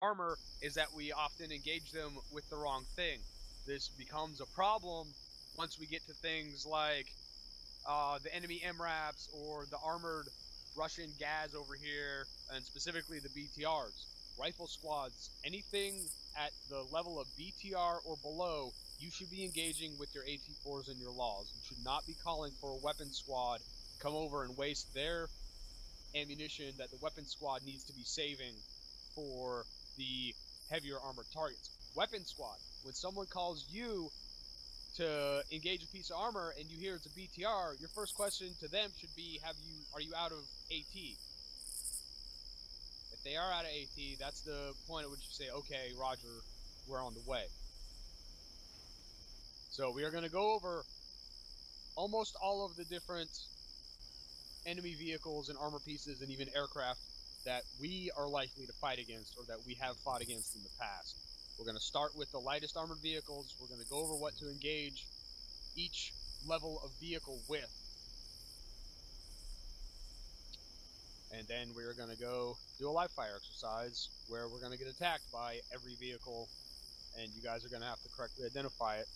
armor is that we often engage them with the wrong thing. This becomes a problem once we get to things like the enemy MRAPs or the armored Russian Gaz over here, and specifically the BTRs. Rifle squads, anything at the level of BTR or below, you should be engaging with your AT-4s and your laws. You should not be calling for a weapon squad come over and waste their ammunition that the weapon squad needs to be saving for the heavier armored targets. Weapon squad, when someone calls you to engage a piece of armor and you hear it's a BTR, your first question to them should be, are you out of AT? If they are out of AT, that's the point at which you say, okay, roger, we're on the way. So we are going to go over almost all of the different enemy vehicles and armor pieces and even aircraft that we are likely to fight against or that we have fought against in the past. We're going to start with the lightest armored vehicles. We're going to go over what to engage each level of vehicle with. And then we're going to go do a live fire exercise where we're going to get attacked by every vehicle, and you guys are going to have to correctly identify it.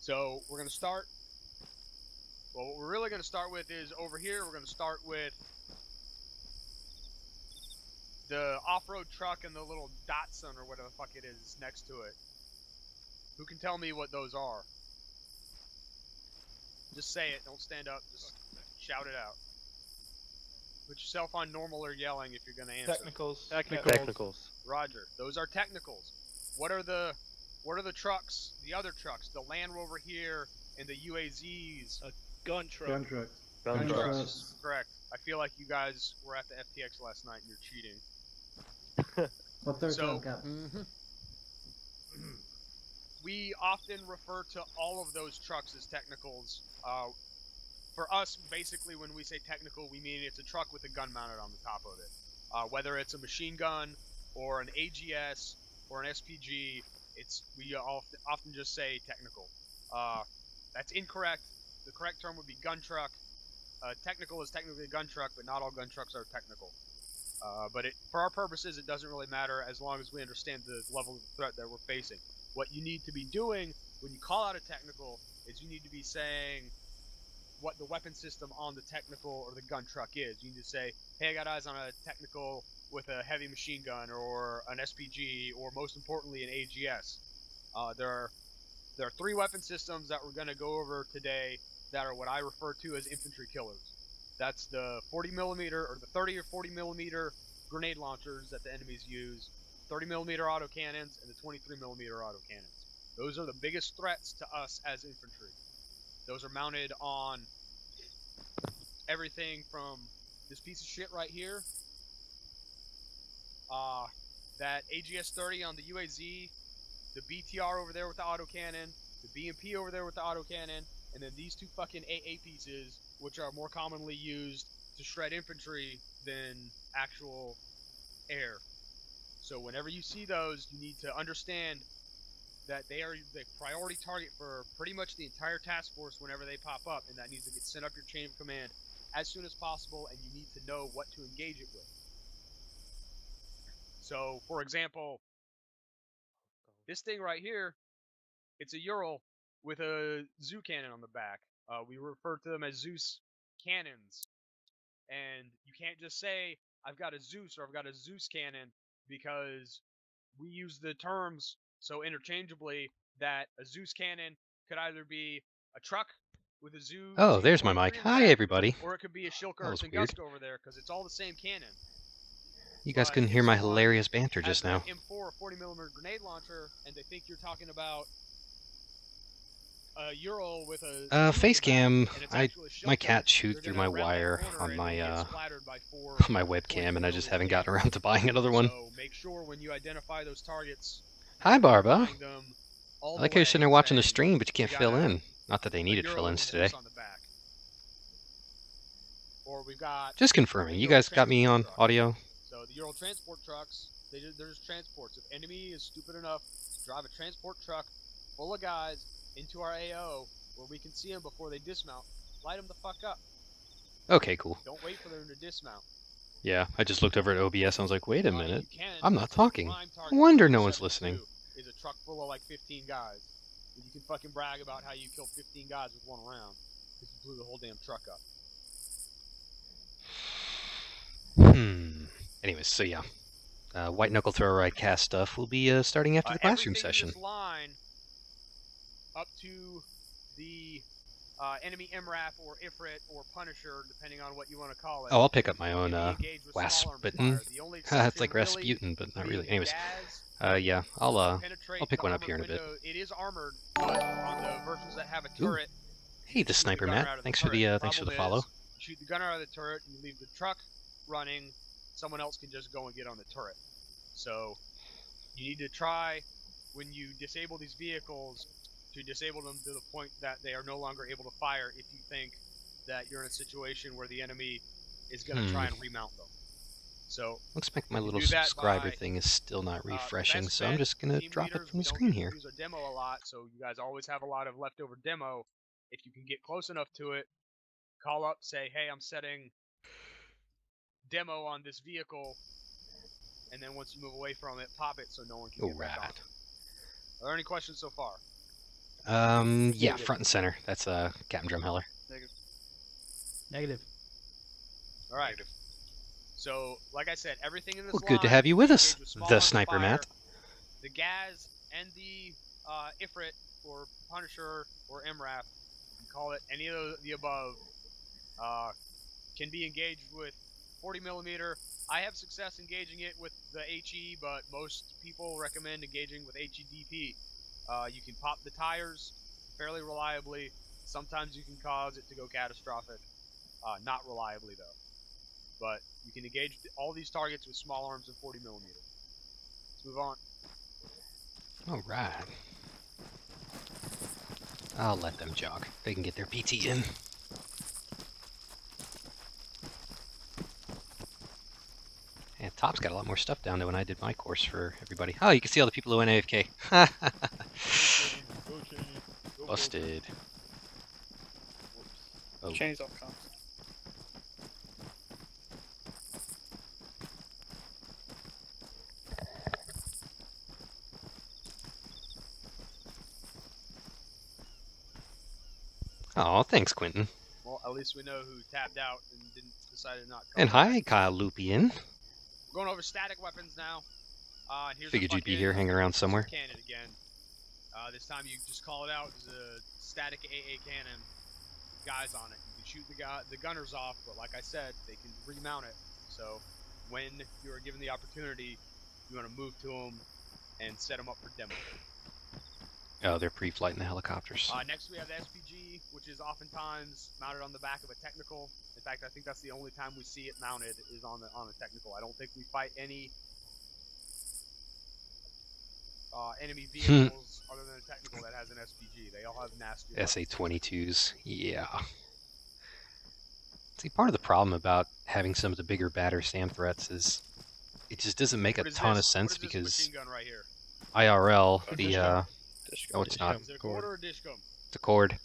So we're going to start. Well, what we're really going to start with is over here. We're going to start with the off-road truck and the little Datsun or whatever the fuck it is next to it. Who can tell me what those are? Just say it. Don't stand up. Just shout it out. Put yourself on normal or yelling if you're going to answer. Technicals. Roger. Those are technicals. What are the trucks? The other trucks. The Land Rover here and the UAZs. Gun truck. Gun trucks. Correct. I feel like you guys were at the FTX last night and you're cheating. Well, third So- time, Captain. We often refer to all of those trucks as technicals. For us, basically, when we say technical, we mean it's a truck with a gun mounted on the top of it. Whether it's a machine gun, or an AGS, or an SPG, we often just say technical. That's incorrect. The correct term would be gun truck. Technical is technically a gun truck, but not all gun trucks are technical. But for our purposes, it doesn't really matter as long as we understand the level of threat that we're facing. What you need to be doing when you call out a technical is you need to be saying what the weapon system on the technical or the gun truck is. You need to say, hey, I got eyes on a technical with a heavy machine gun or an SPG or most importantly an AGS. There are 3 weapon systems that we're going to go over today that are what I refer to as infantry killers. That's the 40mm or the 30 or 40mm grenade launchers that the enemies use, 30mm autocannons, and the 23mm autocannons. Those are the biggest threats to us as infantry. Those are mounted on everything from this piece of shit right here, that AGS-30 on the UAZ, the BTR over there with the autocannon, the BMP over there with the autocannon, and then these 2 fucking AA pieces, which are more commonly used to shred infantry than actual air. So whenever you see those, you need to understand that they are the priority target for pretty much the entire task force whenever they pop up, and that needs to get sent up your chain of command as soon as possible, and you need to know what to engage it with. So, for example, this thing right here, it's a Ural with a Zoo cannon on the back. We refer to them as Zeus cannons. And you can't just say, I've got a Zeus or I've got a Zeus cannon, because we use the terms so interchangeably that a Zeus cannon could either be a truck with a Zeus. Oh, there's my mic. Hi, everybody. Or it could be a Shilker That was and weird. Gusto over there, because it's all the same cannon. You guys But couldn't if hear my someone hilarious banter has just an now. M4 or 40mm grenade launcher, and they think you're talking about a Ural with a Face cam. and it's My actually a Shilker, cat chewed they're through gonna my round that wire corner on and my get splattered by 4 my webcam, and I just 40mm haven't gotten cannons. around to buying another one. So make sure when you identify those targets, Hi, Barba. find them all I like the how you're way sitting there watching the saying, stream, but you can't we fill got in. Not that they a needed Ural fill-ins with today. Zeus on the back. Or we've got Just confirming. the You Ural guys got me on transport trucks. audio? So the Ural transport trucks, they're just transports. If enemy is stupid enough to drive a transport truck full of guys into our AO where we can see them before they dismount, light them the fuck up. Okay, cool. Don't wait for them to dismount. Yeah, I just looked over at OBS and I was like, wait a minute. You can, I'm not talking. prime No target wonder for no one's 72 listening. Is a truck full of like 15 guys. And you can fucking brag about how you killed 15 guys with one round because you blew the whole damn truck up. Anyways, so yeah. White Knuckle Throw Right cast stuff will be starting after the classroom session. In this line up to the enemy MRAP or Ifrit or Punisher, depending on what you want to call it. Oh, I'll pick up my own Wasputin. It's like really Rasputin, but not really. Anyways, Gaz, yeah, I'll pick one up here in a bit. It is armored, but on the versions that have a turret. Hey, the sniper Matt. Thanks for the follow. You shoot the gunner out of the turret, and you leave the truck running. Someone else can just go and get on the turret. So you need to try, when you disable these vehicles, to disable them to the point that they are no longer able to fire if you think that you're in a situation where the enemy is going to try and remount them. So looks like my little subscriber thing is still not refreshing, so I'm just going to drop it from the screen here. We use our demo a lot, so you guys always have a lot of leftover demo. If you can get close enough to it, call up, say, hey, I'm setting demo on this vehicle, and then once you move away from it, pop it so no one can get back on. Are there any questions so far? Yeah, front and center. That's Captain Drumheller. Negative. All right. So, like I said, everything in this line, good to have you with us, the Sniper Matt. The Gaz and the Ifrit or Punisher or MRAP, you can call it any of the above, can be engaged with 40mm. I have success engaging it with the HE, but most people recommend engaging with HEDP. You can pop the tires fairly reliably. Sometimes you can cause it to go catastrophic. Not reliably, though. But you can engage all these targets with small arms and 40mm. Let's move on. All right. I'll let them jog. They can get their PT in. And Top's got a lot more stuff down there when I did my course for everybody. Oh, you can see all the people who went AFK. Busted. Oh. Change off comms. Oh, thanks, Quentin. Well, at least we know who tapped out and decided not to come And hi, Kyle Lupian. We're going over static weapons now. Here's Figured you'd be here hanging around somewhere. Cannon again. This time you just call it out as a static AA cannon. Guys on it. You can shoot the gunners off, but like I said, they can remount it. So when you are given the opportunity, you want to move to them and set them up for demo. Oh, they're pre-flighting the helicopters. Next we have the SPG, which is oftentimes mounted on the back of a technical. In fact, I think that's the only time we see it mounted is on a technical. I don't think we fight any enemy vehicles other than a technical that has an SPG. They all have nasty SA-22s, yeah. See, part of the problem about having some of the bigger batter SAM threats is it just doesn't make a ton of sense because right here? IRL, oh, it's not. Is it a cord or a dishcom? It's a cord.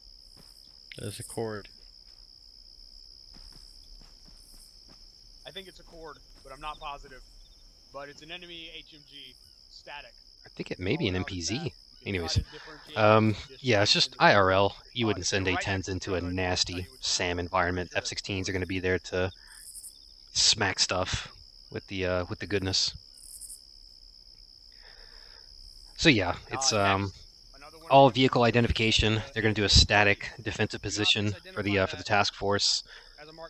There's a cord. I think it's a cord, but I'm not positive. But it's an enemy HMG, static. I think it may be an MPZ. Anyways, yeah, it's just IRL. You wouldn't send A-10s into a nasty SAM environment. F-16s are going to be there to smack stuff with the goodness. So yeah, it's all vehicle identification. They're going to do a static defensive position for the task force.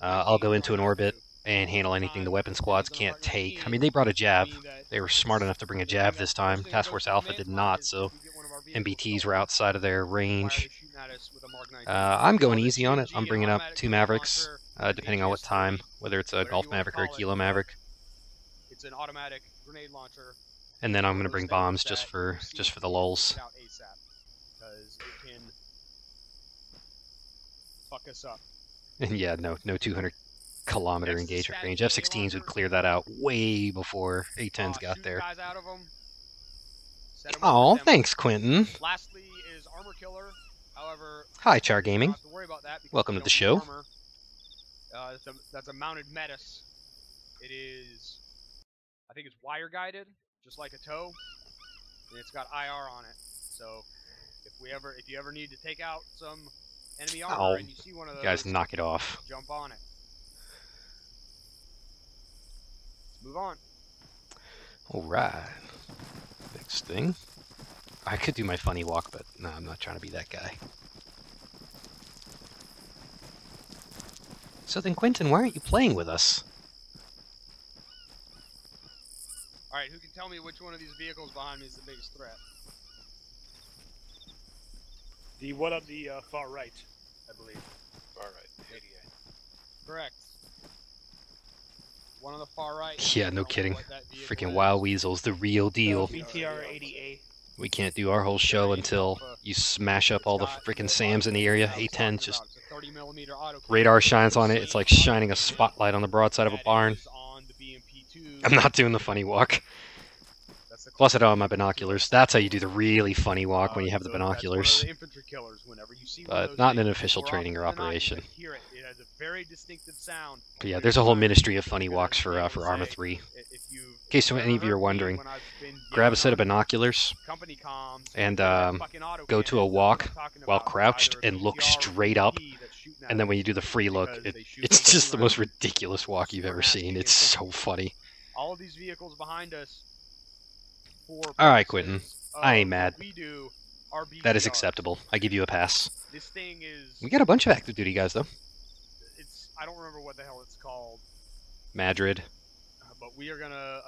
I'll go into an orbit and handle anything the weapon squads can't take. I mean, they brought a jab. They were smart enough to bring a jab this time. Task Force Alpha did not, so MBTs were outside of their range. I'm going easy on it. I'm bringing up 2 Mavericks, depending on what time, whether it's a Golf Maverick or a Kilo Maverick. It's an automatic grenade launcher. And then I'm going to bring bombs just for the lulz. Because it can fuck us up. And yeah, no 200-kilometer engagement range. F-16s would clear that out way before A-10s got there. Oh, thanks, Quentin. Lastly is Armor Killer. However, hi, Char Gaming. Welcome to the show. That's a mounted Metis. It is, I think it's wire guided, just like a tow, and it's got IR on it. So if you ever need to take out some enemy armor and you see one of those, guys, knock it off. Jump on it. Let's move on. All right. Next thing. I could do my funny walk, but no, I'm not trying to be that guy. So then, Quentin, why aren't you playing with us? Alright, who can tell me which one of these vehicles behind me is the biggest threat? The one on the far right, I believe. Far right, 88. Correct. One on the far right. Yeah, no kidding. Freaking Wild Weasel's the real deal. BTR 80A. We can't do our whole show until you smash up all the freaking SAMs in the area. A10 just radar shines on it. It's like shining a spotlight on the broadside of a barn. I'm not doing the funny walk. Plus, I don't have my binoculars. That's how you do the really funny walk when you have the binoculars. But not in an official training or operation. But yeah, there's a whole ministry of funny walks for ArmA 3. In case any of you are wondering, grab a set of binoculars and go to a walk while crouched and look straight up. And then when you do the free look, it's just the most ridiculous walk you've ever seen. It's so funny. All of these vehicles behind us. Alright, Quentin. I ain't mad. That is acceptable. I give you a pass. This thing is... We got a bunch of active duty guys, though. I don't remember what the hell it's called. Madrid. But we are going to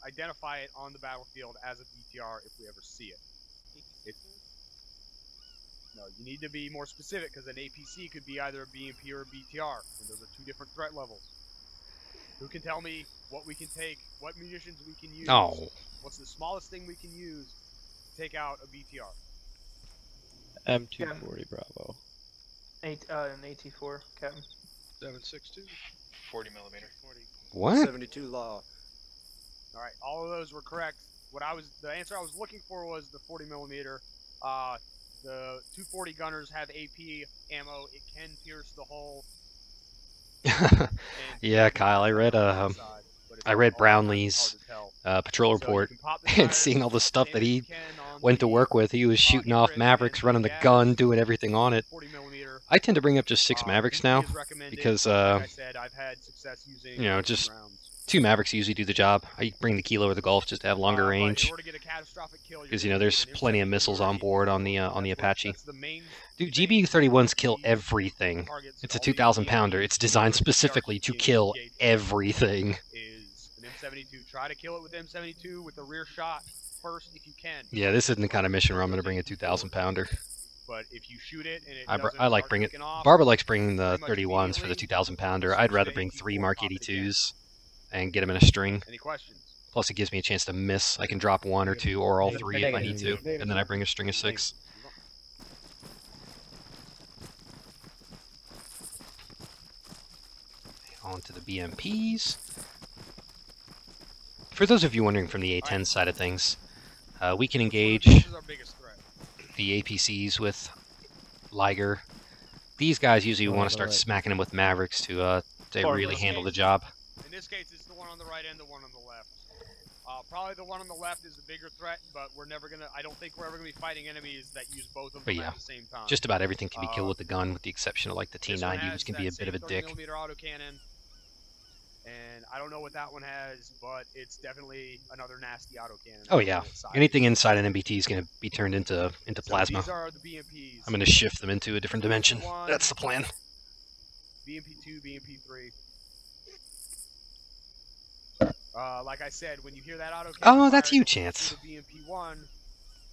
identify it on the battlefield as a BTR if we ever see it. No, you need to be more specific because an APC could be either a BMP or a BTR. And those are two different threat levels. Who can tell me what we can take, what munitions we can use? Oh. What's the smallest thing we can use to take out a BTR? M240 Bravo. An AT4, Captain. 7.62. 40 millimeter. 40. What? 72 law. All right, all of those were correct. The answer I was looking for was the 40 millimeter. The 240 gunners have AP ammo. It can pierce the hull. Yeah, Kyle, I read Brownlee's patrol report, and seeing all the stuff that he went to work with. He was shooting off Mavericks, running the gun, doing everything on it. I tend to bring up just 6 Mavericks now, because, you know, just 2 Mavericks usually do the job. I bring the Kilo or the Golf just to have longer range, because, you know, there's plenty of missiles on board on the Apache. Dude, GBU-31s kill everything. It's a 2,000 pounder. It's designed specifically to kill everything. Try to kill it with M72 with the rear shot first if you can. Yeah, this isn't the kind of mission where I'm going to bring a 2,000 pounder. But if you shoot it and I like bringing it. Barbara likes bringing the 31s for the 2,000 pounder. I'd rather bring 3 Mark 82s and get them in a string. Any questions? Plus, it gives me a chance to miss. I can drop 1 or 2 or all 3 if I need to, and then I bring a string of 6. On to the BMPs. For those of you wondering from the A10 side of things, we can engage the APCs with Liger. These guys usually want to start smacking them with Mavericks to really handle the job. In this case, it's the one on the right and the one on the left. Probably the one on the left is the bigger threat, but I don't think we're ever gonna be fighting enemies that use both of them at the same time. Just about everything can be killed with the gun, with the exception of like the T90, which can be a bit of a dick. 30mm autocannon. And I don't know what that one has, but it's definitely another nasty autocannon. Oh yeah, anything inside an MBT is going to be turned into plasma. These are the BMPs. I'm going to shift them into a different dimension. That's the plan. BMP2, BMP3. Like I said, when you hear that autocannon, oh, that's you, Chance. BMP1.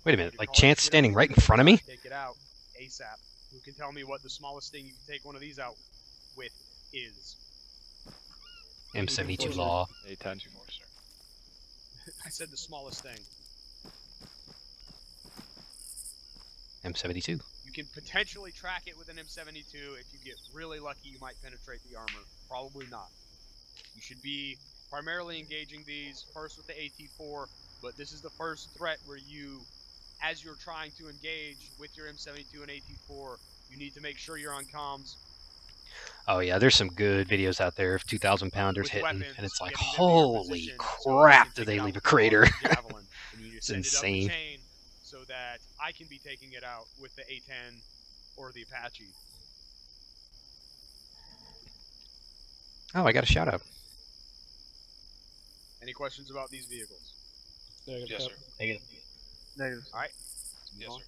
Wait a minute, like Chance standing right in front of me? Take it out ASAP. Who can tell me what the smallest thing you can take one of these out with is? M72 law. A10 more, sir. I said the smallest thing. M72. You can potentially track it with an M72. If you get really lucky, you might penetrate the armor. Probably not. You should be primarily engaging these first with the AT4, but this is the first threat where you, as you're trying to engage with your M72 and AT4, you need to make sure you're on comms Oh yeah, there's some good videos out there of 2,000 pounders with hitting, weapons, and it's like, getting them in your holy position so crap, you can did take they it out leave a with the long crater? range javelin, and you just send it up the insane. chain so that I can be taking it out with the A10 or the Apache. Oh, I got a shout out. Any questions about these vehicles? Yes, sir. Negative. All right. Yes, sir.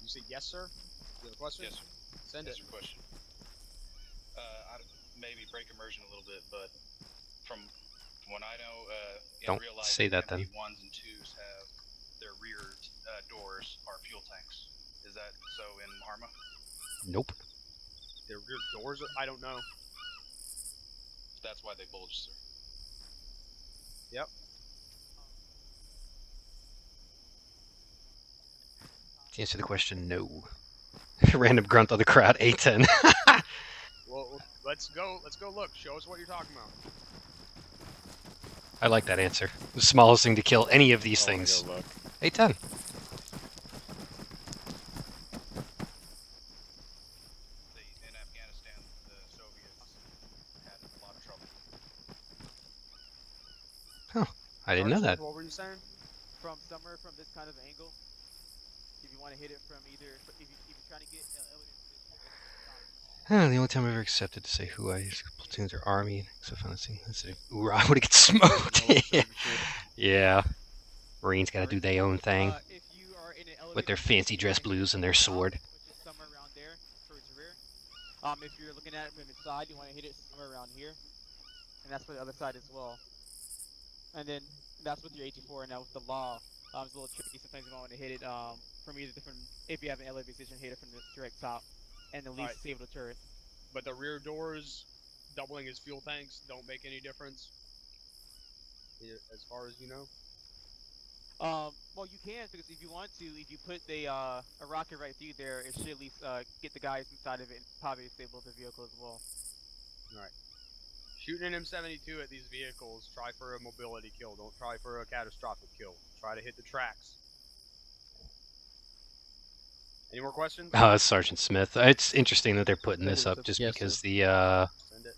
You say yes, sir? You have a question? Yes, sir. Send Yes, it. sir. Question. Maybe break immersion a little bit, but from what I know, in Don't real life, say that then. MP1s and 2s have their rear doors are fuel tanks. Is that so in ArmA? Nope. Their rear doors? I don't know. That's why they bulge, sir. Yep. To answer the question, no. Random grunt of the crowd, A10. Well, let's go look. Show us what you're talking about. I like that answer. The smallest thing to kill any of these things. A10. In Afghanistan, the Soviets had a lot of trouble. I didn't know that. What were you saying? From somewhere from this kind of angle, if you want to hit it from either, if you're trying to get elevated position. The only time I ever accepted to say who I use platoons are Army. So fancy. Let's see. Ooh, I would get smoked. Yeah. Marines gotta do their own thing. If you are in an With their fancy dress blues and their sword. Which is somewhere around there, towards the rear. If you're looking at it from the side, you want to hit it somewhere around here. And that's for the other side as well. And then that's with your 84, and now with the law, it's a little tricky. Sometimes you want to hit it from either different. If you have an elevated position, hit it from the direct top, and the least disable the turret. But the rear doors, doubling as fuel tanks, don't make any difference, as far as you know. Well, you can, because if you want to, if you put a rocket right through there, it should at least get the guys inside of it and probably disable the vehicle as well. All right. Shooting an M72 at these vehicles, try for a mobility kill. Don't try for a catastrophic kill. Try to hit the tracks. Any more questions? Oh, it's Sergeant Smith. It's interesting that they're putting this up just because the Send it.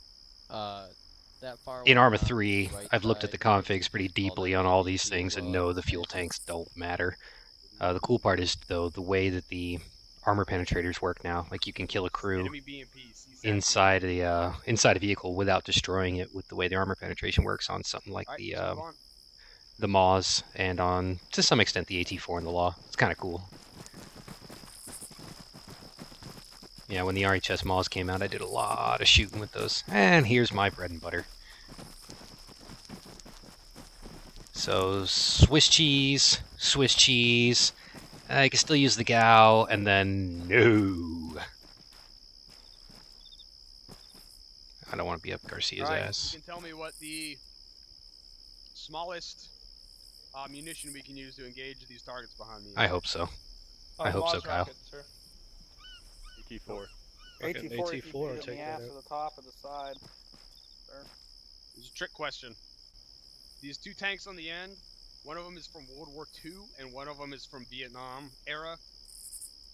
That far in one ArmA 3, right I've looked at the side, configs pretty all deeply the on all way these to, things, and no, the fuel tanks don't matter. The cool part is, though, the way that the armor penetrators work now. Like, you can kill a crew Enemy BMP, inside a vehicle without destroying it with the way the armor penetration works on something like the Maws and on, to some extent, the AT4 and the Law. It's kind of cool. Yeah, when the RHS Maws came out, I did a lot of shooting with those. And here's my bread and butter. So, Swiss cheese. I can still use the Gao, and then no. I don't want to be up Garcia's ass. You can tell me what the smallest munition we can use to engage these targets behind me. I hope so. I hope so, Kyle. AT4. AT4, take the that ass out. or the top or the side. Sir. This is a trick question. These two tanks on the end, one of them is from World War II and one of them is from Vietnam era.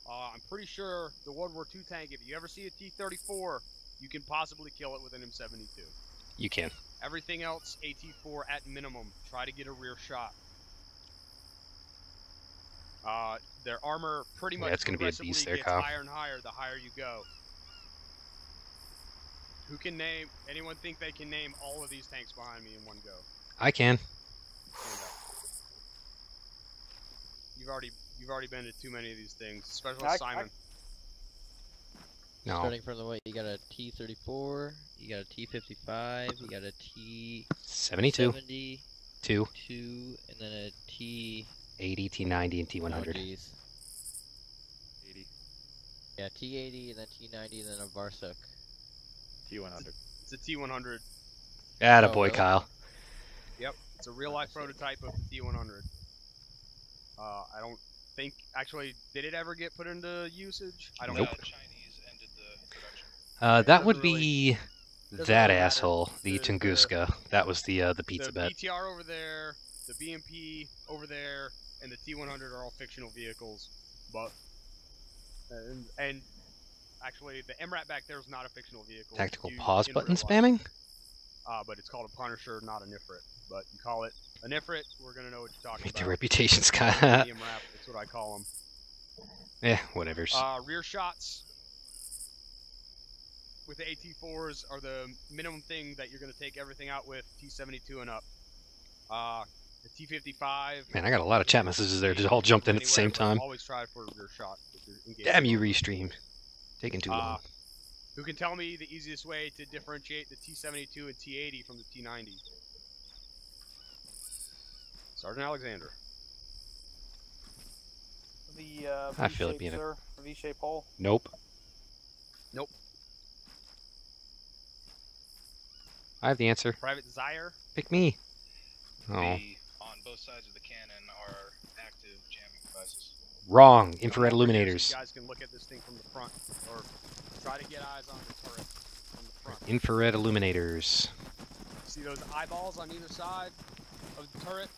I'm pretty sure the World War II tank, if you ever see a T-34, you can possibly kill it with an M72. You can. Everything else, AT-4 at minimum. Try to get a rear shot. Their armor pretty much it's gonna be a progressively beast there, gets Kyle. higher and higher the higher you go. Who can name? Anyone think they can name all of these tanks behind me in one go? I can. You've already been to too many of these things, especially Simon. No. Starting from the way you got a T-34, you got a T-55, you got a T-72, 70, 2, and then a T-80, T-90, and T-100. 80. Yeah, T-80, and then T-90, and then a Varsuk. T-100. It's a T-100. Attaboy, really? Kyle. Yep, it's a real-life prototype of the T-100. I don't think, actually, did it ever get put into usage? I don't know. Chinese ended the production. That would be doesn't that really matter. asshole, the Tunguska. That was the pizza The bet. BTR over there, the BMP over there, and the T-100 are all fictional vehicles. But and Actually, the MRAP back there is not a fictional vehicle. Tactical Used pause in button real life. spamming? But it's called a Punisher, not an Ifrit. But you call it an Ifrit, we're gonna know what you're talking Make about. their reputations kind of... Medium wrap, that's what I call them. Yeah, whatever's. Rear shots with the AT4s are the minimum thing that you're gonna take everything out with T72 and up. The T55. Man, I got a lot of chat messages there. Just all jumped in at the same time. Always try for a rear shot. If you're engaged. Damn you, Restream. Taking too long. Who can tell me the easiest way to differentiate the T72 and T80 from the T90? Sergeant Alexander. The I feel it being a V-shaped hole. Nope. Nope. I have the answer. Private Zaire. Pick me. Oh. On both sides of the cannon are active jamming devices. Wrong. Infrared illuminators. You guys can look at this thing from the front, or try to get eyes on the turret from the front. Infrared illuminators. See those eyeballs on either side of the turret?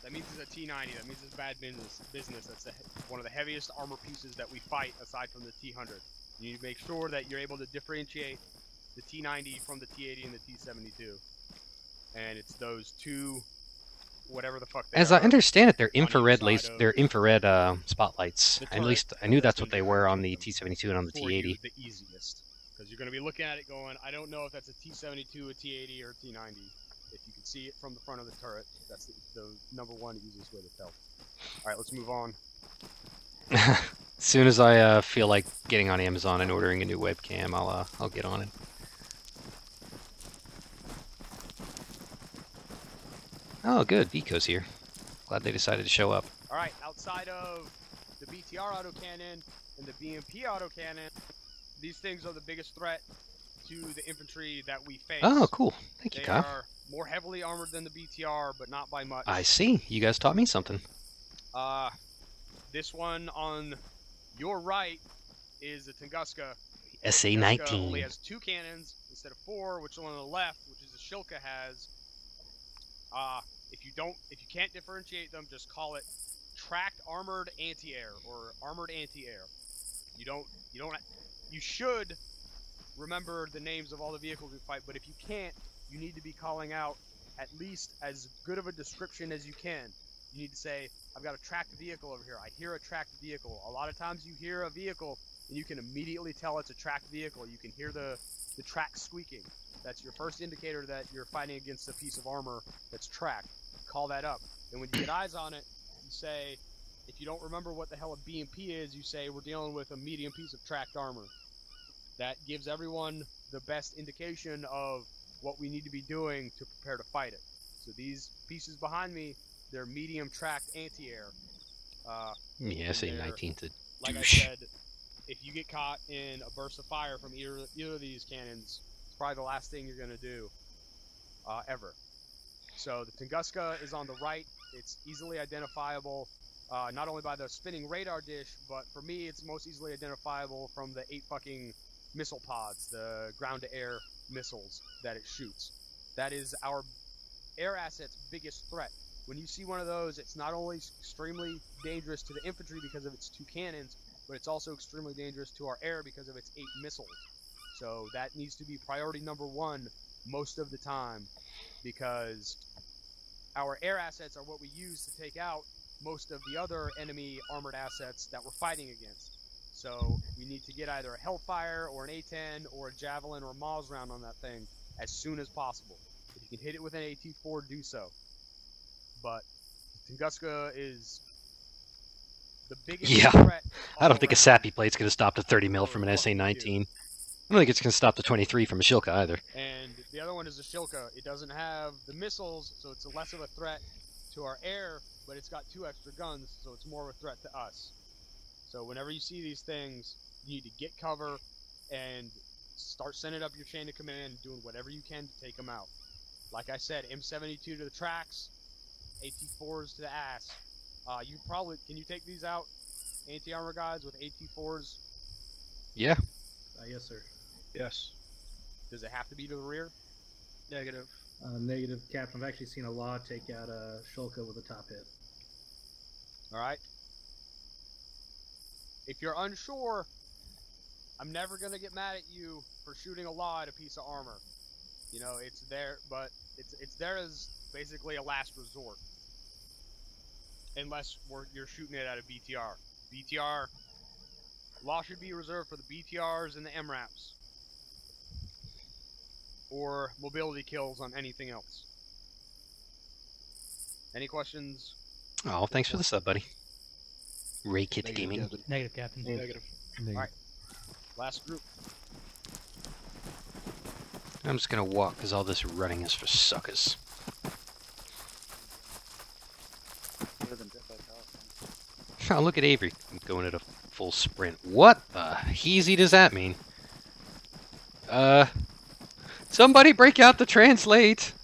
That means it's a T90. That means it's bad business. That's one of the heaviest armor pieces that we fight, aside from the T100. You need to make sure that you're able to differentiate the T90 from the T80 and the T72. And it's those two, whatever the fuck they are. As I understand it, they're infrared spotlights. At least I knew that's what they were on the T72 and on the T80. The easiest, because you're going to be looking at it going, I don't know if that's a T72, a T80, or a T90. If you can see it from the front of the turret, that's the number one easiest way to tell. All right, let's move on. As soon as I feel like getting on Amazon and ordering a new webcam, I'll get on it. Oh, good. Vico's here. Glad they decided to show up. All right, outside of the BTR autocannon and the BMP autocannon, these things are the biggest threat to the infantry that we face. Oh, cool. Thank you, Kyle. They are more heavily armored than the BTR, but not by much. I see. You guys taught me something. This one on your right is the Tunguska. SA-19. Tunguska only has 2 cannons instead of 4, which the one on the left, which is the Shilka, has. If you can't differentiate them, just call it tracked armored anti-air or armored anti-air. You should remember the names of all the vehicles we fight, but if you can't, you need to be calling out at least as good of a description as you can. You need to say, I've got a tracked vehicle over here. I hear a tracked vehicle. A lot of times you hear a vehicle and you can immediately tell it's a tracked vehicle. You can hear the track squeaking. That's your first indicator that you're fighting against a piece of armor that's tracked. Call that up. And when you get eyes on it, you say, if you don't remember what the hell a BMP is, you say, we're dealing with a medium piece of tracked armor. That gives everyone the best indication of what we need to be doing to prepare to fight it. So these pieces behind me, they're medium tracked anti-air. Yeah, SA-19's a douche. Like I said, if you get caught in a burst of fire from either of these cannons, it's probably the last thing you're going to do ever. So the Tunguska is on the right. It's easily identifiable, not only by the spinning radar dish, but for me, it's most easily identifiable from the 8 fucking missile pods, the ground-to-air missiles that it shoots. That is our air asset's biggest threat. When you see one of those, it's not only extremely dangerous to the infantry because of its 2 cannons, but it's also extremely dangerous to our air because of its 8 missiles. So that needs to be priority number 1 most of the time, because our air assets are what we use to take out most of the other enemy armored assets that we're fighting against. So we need to get either a Hellfire or an A-10 or a Javelin or a Miles round on that thing as soon as possible. If you can hit it with an AT-4, do so. But Tunguska is the biggest threat. I don't think a Sappy plate's going to stop the 30 mil from an SA-19. I don't think it's going to stop the 23 from a Shilka either. And the other one is the Shilka. It doesn't have the missiles, so it's less of a threat to our air, but it's got 2 extra guns, so it's more of a threat to us. So whenever you see these things, you need to get cover and start sending up your chain of command, doing whatever you can to take them out. Like I said, M72 to the tracks, AT4s to the ass. Can you take these out, anti-armor guys, with AT4s? Yeah. Yes, sir. Yes. Does it have to be to the rear? Negative. Negative, Captain. I've actually seen a law take out a Shulka with a top hit. Alright. If you're unsure, I'm never gonna get mad at you for shooting a law at a piece of armor. You know, it's there, but it's there as basically a last resort. Unless you're shooting it at a BTR. BTR, law should be reserved for the BTRs and the MRAPs. Or mobility kills on anything else. Any questions? Oh, thanks for the sub, buddy. Ray Kit Gaming. Captain. Negative, Captain. Negative. Alright. Last group. I'm just gonna walk because all this running is for suckers. Oh, look at Avery going at a full sprint. What the heezy does that mean? Somebody break out the translate!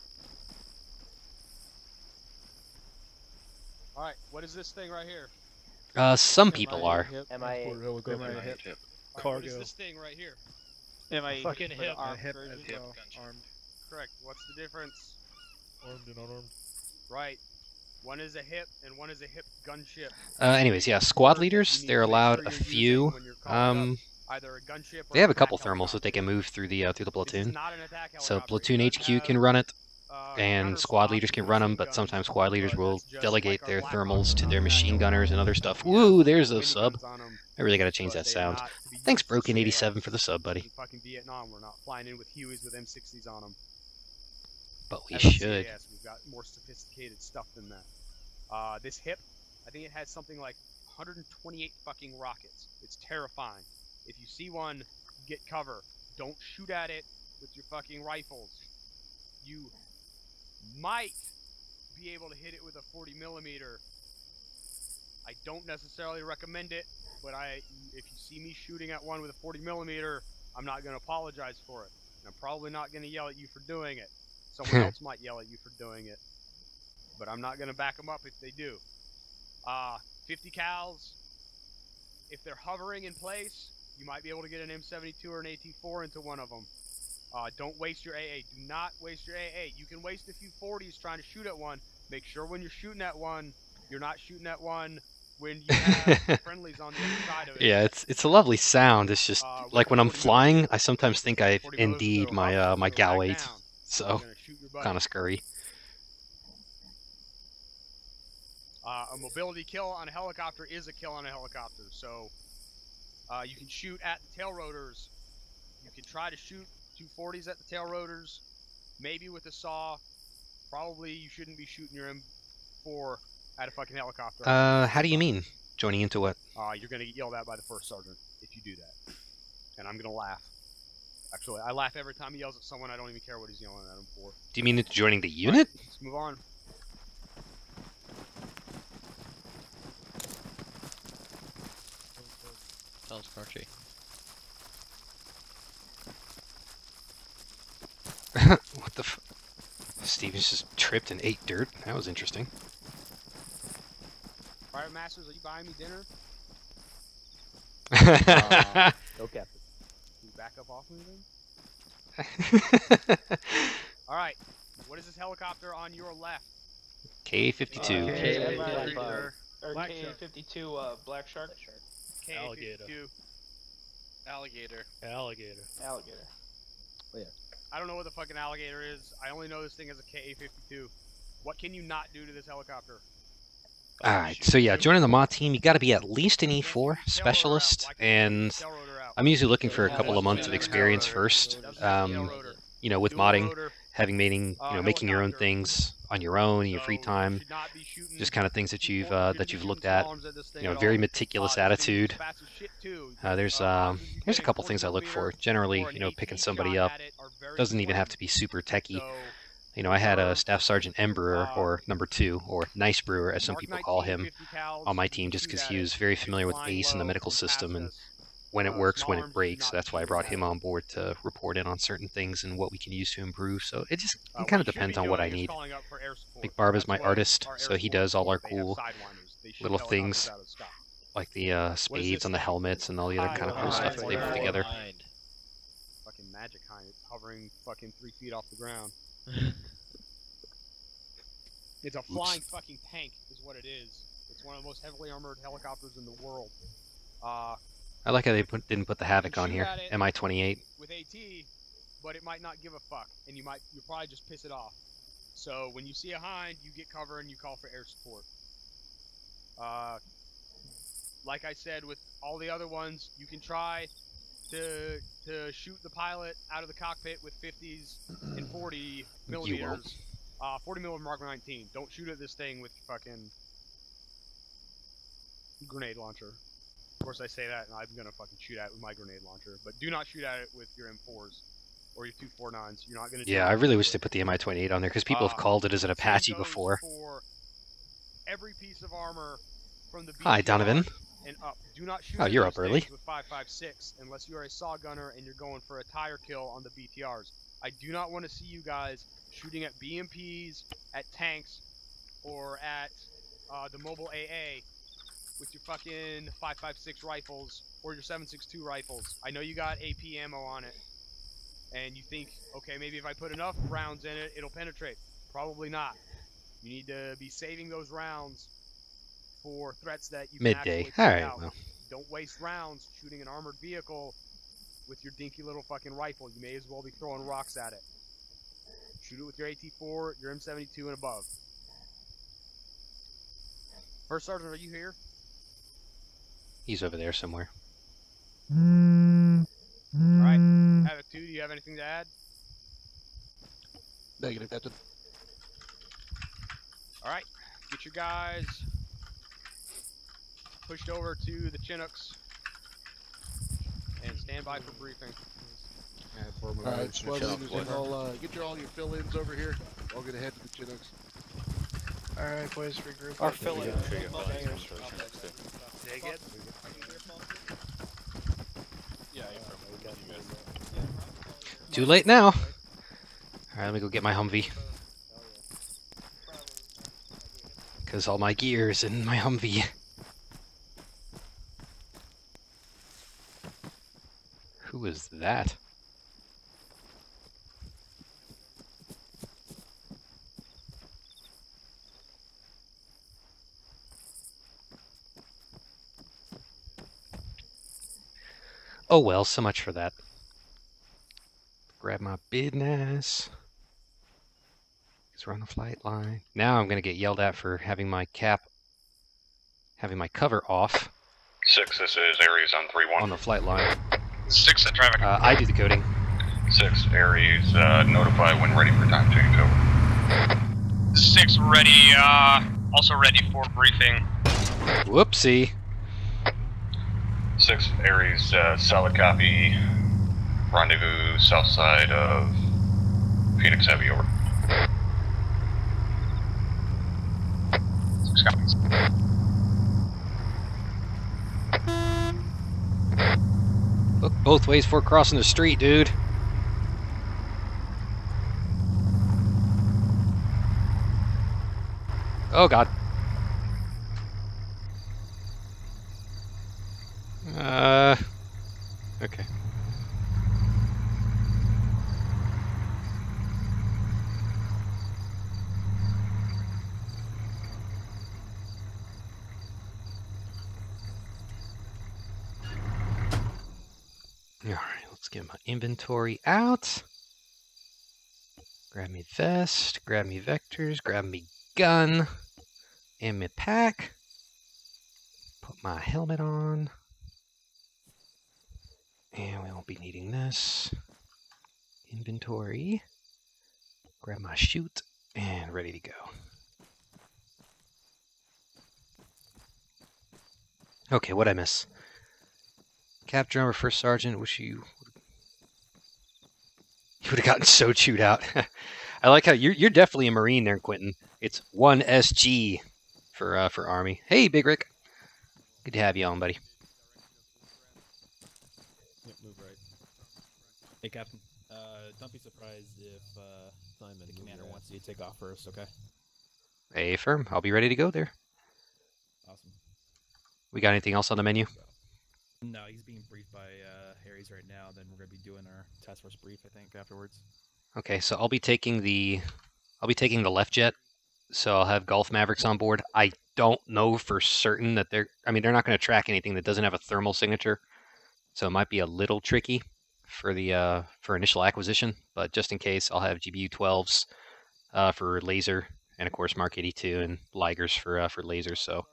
Alright, what is this thing right here? Some people are. MIA. What is this thing right here? MIA. Fucking hip. Hip Armed. Correct. What's the difference? Armed and unarmed. Right. One is a hip and one is a hip gunship. Anyways, yeah, squad leaders, they're allowed a few. Either a gunship or They have a couple attack thermals that they can move through the platoon. It's not an attack So helicopter. platoon It does HQ can run it, and counter squad SWAT leaders can and run them, machine but sometimes guns, squad leaders but will it's just delegate like their our thermals to their Blackhawks machine on gunners and other them. stuff. Yeah, Woo, there's mini a sub. guns on them, I really gotta change but that they are sound. not to be Thanks, used for Broken87 scale. for the sub, buddy. In fucking Vietnam, we're not flying in with Hueys with M60s on them. But we As in should. CAS, we've got more sophisticated stuff than that. This hip, I think it has something like 128 fucking rockets. It's terrifying. If you see one, get cover. Don't shoot at it with your fucking rifles. You might be able to hit it with a 40mm. I don't necessarily recommend it, but if you see me shooting at one with a 40mm, I'm not going to apologize for it. And I'm probably not going to yell at you for doing it. Someone else might yell at you for doing it. But I'm not going to back them up if they do. 50 cals, if they're hovering in place, you might be able to get an M72 or an AT4 into one of them. Don't waste your AA. Do not waste your AA. You can waste a few 40s trying to shoot at one. Make sure when you're shooting at one, you're not shooting at one when you have friendlies on the other side of it. Yeah, it's a lovely sound. It's just like when I'm flying, I sometimes think I've ND'd my my gal weight, so kind of scurry. A mobility kill on a helicopter is a kill on a helicopter, so you can shoot at the tail rotors. You can try to shoot 240s at the tail rotors, maybe with a saw. Probably you shouldn't be shooting your M4 at a fucking helicopter. How do you mean? Joining into what? You're gonna get yelled at by the first sergeant if you do that, and I'm gonna laugh. Actually, I laugh every time he yells at someone. I don't even care what he's yelling at him for. Do you mean it's joining the unit? Right, let's move on. Sounds crunchy. What the f... Stevens just tripped and ate dirt. That was interesting. Private Masters, are you buying me dinner? Okay. Can you back up off me then? Alright, what is this helicopter on your left? K-52. Black K-52, Black Shark. K-52. Alligator. Alligator. Alligator. I don't know what the fucking alligator is. I only know this thing as a Ka-52. What can you not do to this helicopter? Alright, so yeah, joining the mod team, you gotta be at least an E4 specialist, and I'm usually looking for a couple of months of experience first. You know, with modding, making your own things on your own in your free time, just kind of things that you've looked at. You know, very meticulous attitude. There's a couple things I look for. Generally, you know, picking somebody up doesn't even have to be super techie. You know, I had a Staff Sergeant M Brewer, or number 2, or Nice Brewer, as some people call him, on my team, just because he was very familiar with ACE and the medical system, and when it works, when it breaks. That's why I brought him on board to report in on certain things and what we can use to improve. So it kind of depends on what I need. Like Barba's my artist, so he does all our cool little things, like the spades on the helmets and all the other kind of cool stuff that they put together. Fucking Magic Hind, it's hovering fucking 3 feet off the ground. It's a flying fucking tank, is what it is. It's one of the most heavily armored helicopters in the world. I like how they didn't put the Havoc on here. MI-28. With AT, but it might not give a fuck, and you'll probably just piss it off. So when you see a hind, you get cover and you call for air support. Like I said, with all the other ones, you can try to shoot the pilot out of the cockpit with 50s and 40 millimeters. 40 millimeter Mark 19. Don't shoot at this thing with your fucking grenade launcher. Of course, I say that, and I'm gonna fucking shoot at it with my grenade launcher. But do not shoot at it with your M4s or your 249s. You're not gonna. Yeah, I really wish they put the MI-28 on there because people have called it as an Apache before. For every piece of armor from the Hi, Donovan. And up. Do not shoot. Oh, you're up early. With 5.56 unless you are a saw gunner and you're going for a tire kill on the BTRs. I do not want to see you guys shooting at BMPs, at tanks, or at the mobile AA with your fucking 5.56 rifles or your 7.62 rifles. I know you got AP ammo on it, and you think, okay, maybe if I put enough rounds in it, it'll penetrate. Probably not. You need to be saving those rounds for threats that you can midday. Actually All right. out. Well. Don't waste rounds shooting an armored vehicle with your dinky little fucking rifle. You may as well be throwing rocks at it. Shoot it with your AT-4, your M72, and above. First Sergeant, are you here? He's over there somewhere. Alright. Havoc 2, do you have anything to add? Negative, Captain. Alright. Get your guys pushed over to the Chinooks and stand by for briefing. Alright, squad leaders, get all your fill-ins over here. I'll get ahead to the Chinooks. Alright, boys, regroup. Our fill-in. Dig it. Yeah, Too late now. All right, let me go get my Humvee. Because all my gear's in my Humvee. Who is that? Oh well, so much for that. Grab my business. Because we're on the flight line. Now I'm going to get yelled at for having my cover off. 6, this is Aries on 3-1. On the flight line. 6 at traffic. I do the coding. 6, Aries, notify when ready for time change, over. 6 ready, also ready for briefing. Whoopsie. 6, Aries, solid copy. Rendezvous south side of Phoenix Heavy, over. 6 copies. Look both ways before crossing the street, dude. Oh god. Okay. Alright, let's get my inventory out. Grab me vest, grab me vectors, grab me gun, and my pack. Put my helmet on. And we won't be needing this. Inventory. Grab my chute, and ready to go. Okay, what'd I miss? Cap drummer, first sergeant, wish you would have gotten so chewed out. I like how you're definitely a Marine there, Quentin. It's 1 SG for Army. Hey, Big Rick. Good to have you on, buddy. Yep, move right. Hey, Captain. Don't be surprised if the commander wants you to take off first, okay? Hey, firm. I'll be ready to go there. Awesome. We got anything else on the menu? No, he's being briefed by Harry's right now. Then we're gonna be doing our task force brief, I think, afterwards. Okay, so I'll be taking the left jet. So I'll have Gulf Mavericks on board. I don't know for certain that they're not going to track anything that doesn't have a thermal signature. so it might be a little tricky for the for initial acquisition. But just in case, I'll have GBU 12s for laser, and of course Mark 82 and Ligers for lasers. So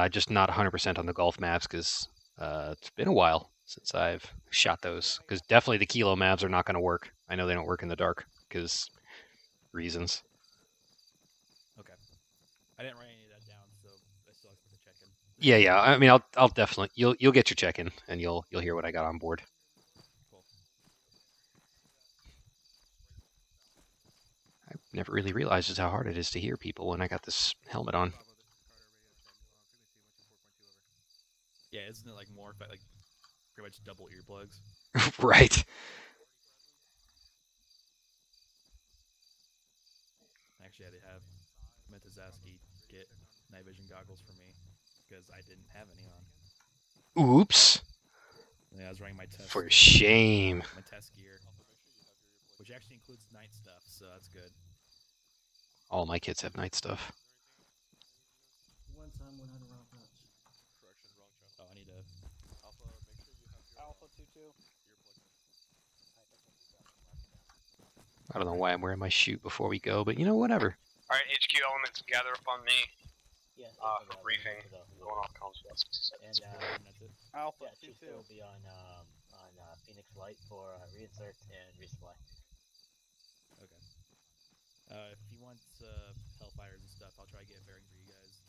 just not 100% on the golf maps because it's been a while since I've shot those. Because definitely the kilo maps are not going to work. I know they don't work in the dark because reasons. Okay. I didn't write any of that down, so I still have to check in. Yeah. I mean, I'll definitely you'll get your check in, and you'll hear what I got on board. Cool. I never really realized just how hard it is to hear people when I got this helmet on. Yeah, isn't it like more like pretty much double earplugs? Right. Actually, I had to have Metazaski get night vision goggles for me because I didn't have any on. Oops. Yeah, I was wearing my test. For shame. My test gear, which actually includes night stuff, so that's good. All my kids have night stuff. One time when I had a round patch. Oh, I need to. Alpha, make sure you have your Alpha 2-2. I don't know why I'm wearing my chute before we go, but you know, whatever. Alright, HQ elements, gather up on me. Yeah. For briefing. Going off comms for 60 seconds. And Alpha yeah, 2-2 will be on Phoenix Light for reinsert and resupply. Okay. If he wants Hellfires and stuff, I'll try to get a bearing for you guys.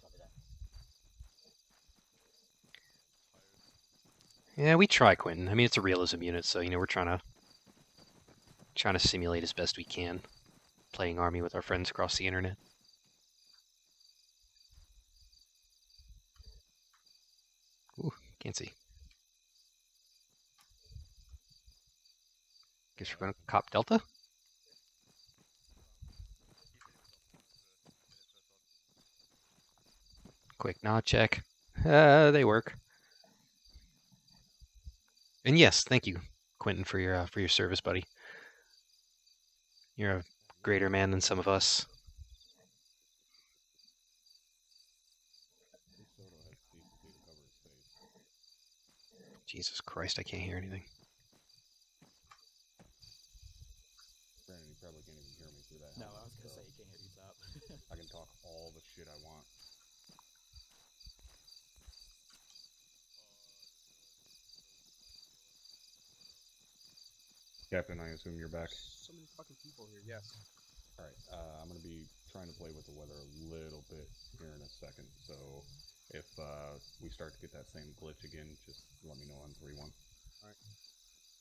Copy that. Yeah, we try, Quentin. I mean, it's a realism unit, so you know we're trying to simulate as best we can, playing Army with our friends across the internet. Ooh, can't see. Guess we're gonna cop Delta. Quick nod check. They work. And yes, thank you, Quentin, for your service, buddy. You're a greater man than some of us. Jesus Christ, I can't hear anything. Brandon, you probably can't even hear me through that. No, I was gonna say you can't hear you top. I can talk all the shit I want. Captain, I assume you're back. So many fucking people here, yes. Alright, I'm going to be trying to play with the weather a little bit here in a second, so if we start to get that same glitch again, just let me know on 3-1. Alright.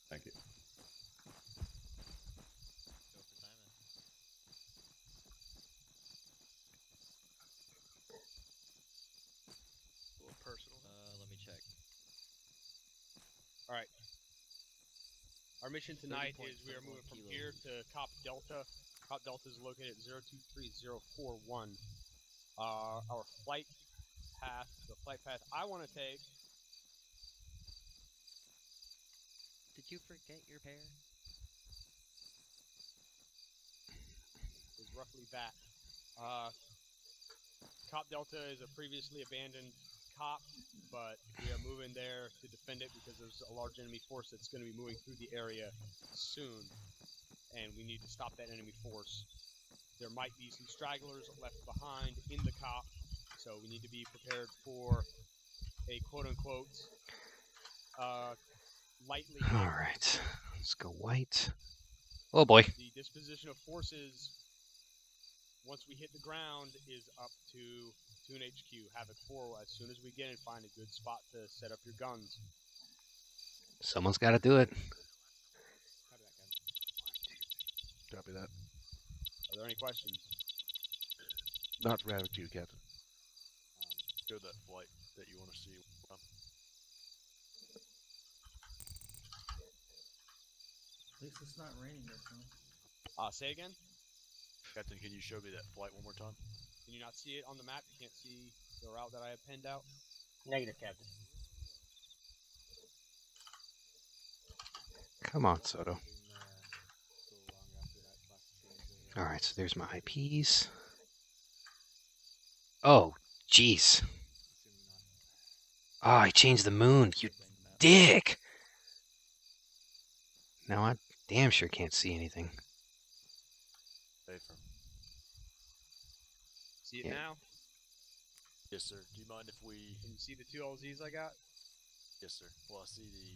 Thank you. a little personal. Let me check. Alright. Our mission tonight is we are moving from here to Cop Delta. Cop Delta is located at 023041. Our flight path, the flight path I want to take. Did you forget your pair? Is roughly that. Cop Delta is a previously abandoned cop, but we are moving there to defend it because there's a large enemy force that's going to be moving through the area soon, and we need to stop that enemy force. There might be some stragglers left behind in the cop, so we need to be prepared for a quote-unquote lightly... Alright, let's go white. Oh boy. The disposition of forces, once we hit the ground, is up to Toon HQ. Havoc 4, as soon as we get in, find a good spot to set up your guns. Someone's got to do it. Copy that. Are there any questions? Not from Havoc 2, Captain. Go to that flight that you want to see. At least it's not raining this time. Say again? Captain, can you show me that flight one more time? Can you not see it on the map? You can't see the route that I have penned out? Negative, Captain. Come on, Soto. Alright, so there's my IPs. Oh, jeez. Oh, I changed the moon, you dick! Now I damn sure can't see anything. See it now? Yes, sir. Do you mind if we... Can you see the 2 LZs I got? Yes, sir. Well, I see the...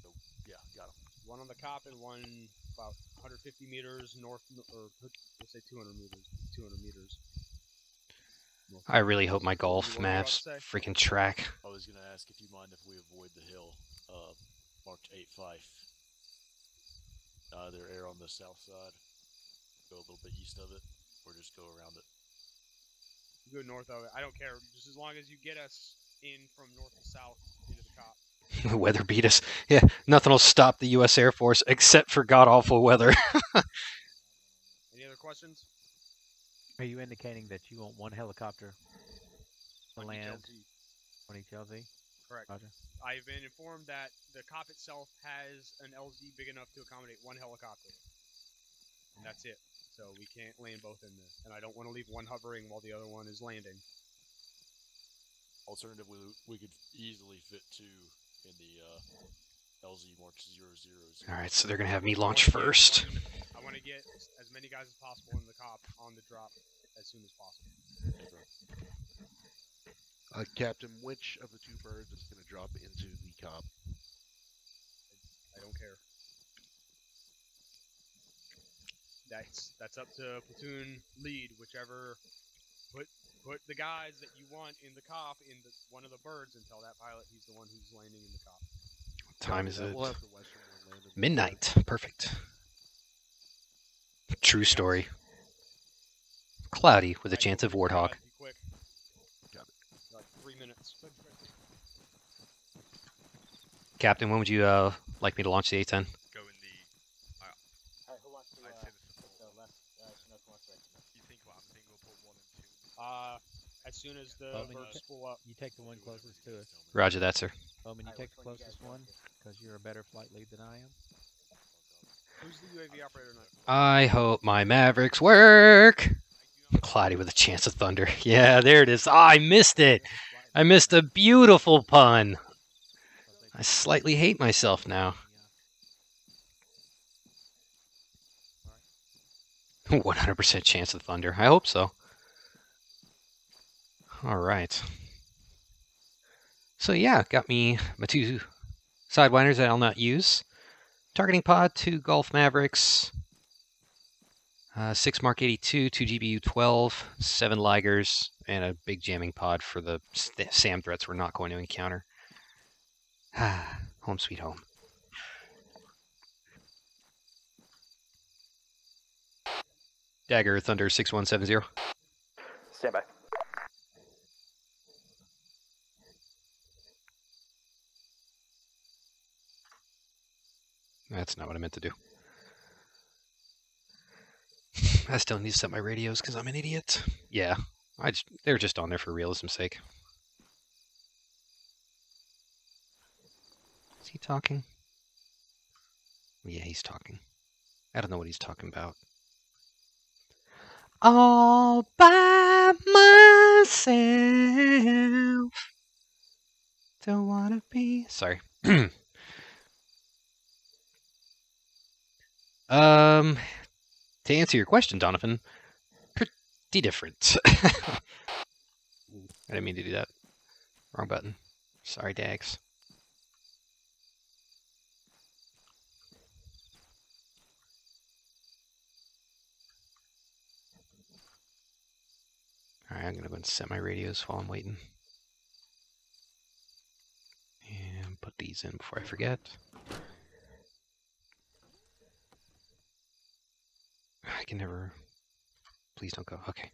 Oh, yeah, got them. One on the cop and one about 150 meters north, or let's say 200 meters. 200 meters. I really hope my golf maps freaking track. I was going to ask if you mind if we avoid the hill marked 8-5. Either err on the south side, go a little bit east of it, or just go around it. Go north of it. I don't care. Just as long as you get us in from north to south into the cop. Weather beat us. Yeah, nothing will stop the U.S. Air Force except for god-awful weather. Any other questions? Are you indicating that you want one helicopter to land on each LZ? Correct. Roger. I've been informed that the cop itself has an LZ big enough to accommodate one helicopter. And that's it. So we can't land both in there. And I don't want to leave one hovering while the other one is landing. Alternatively, we could easily fit 2 in the LZ marked 000. Alright, so they're going to have me launch first. I want to get as many guys as possible in the cop on the drop as soon as possible. Captain, which of the 2 birds is going to drop into the cop? I don't care. That's up to platoon lead, whichever. Put the guys that you want in the cop in one of the birds and tell that pilot he's the one who's landing in the cop. What time is it? We'll have the western one landed. Midnight. Perfect. True story. Cloudy with a chance of warthog. Be quick. Got it. Like 3 minutes. Captain, when would you like me to launch the A-10? Go in the... Who wants to, the left, Chinook wants right. You think what I'm thinking we'll put 1 and 2? As soon as the birds spool up. You take the one closest to us. Roger that, sir. Bowman, you take the closest one, because you're a better flight lead than I am. Who's the UAV operator tonight? I hope my Mavericks work. Cloudy with a chance of thunder. Yeah, there it is. Oh, I missed it. I missed a beautiful pun. I slightly hate myself now. 100% chance of thunder. I hope so. All right. So yeah, got me my 2 Sidewinders that I'll not use. Targeting pod, 2 Golf Mavericks, 6 Mark 82, 2 GBU 12, 7 Ligers, and a big jamming pod for the SAM threats we're not going to encounter. Home sweet home. Dagger Thunder 6170. Stand by. That's not what I meant to do. I still need to set my radios because I'm an idiot. Yeah, they're just on there for realism's sake. Is he talking? Yeah, he's talking. I don't know what he's talking about. All by myself. Don't wanna be... Sorry. To answer your question, Donovan, pretty different. I didn't mean to do that. Wrong button. Sorry, Dags. Alright, I'm going to go and set my radios while I'm waiting. And put these in before I forget. I can never... Please don't go. Okay.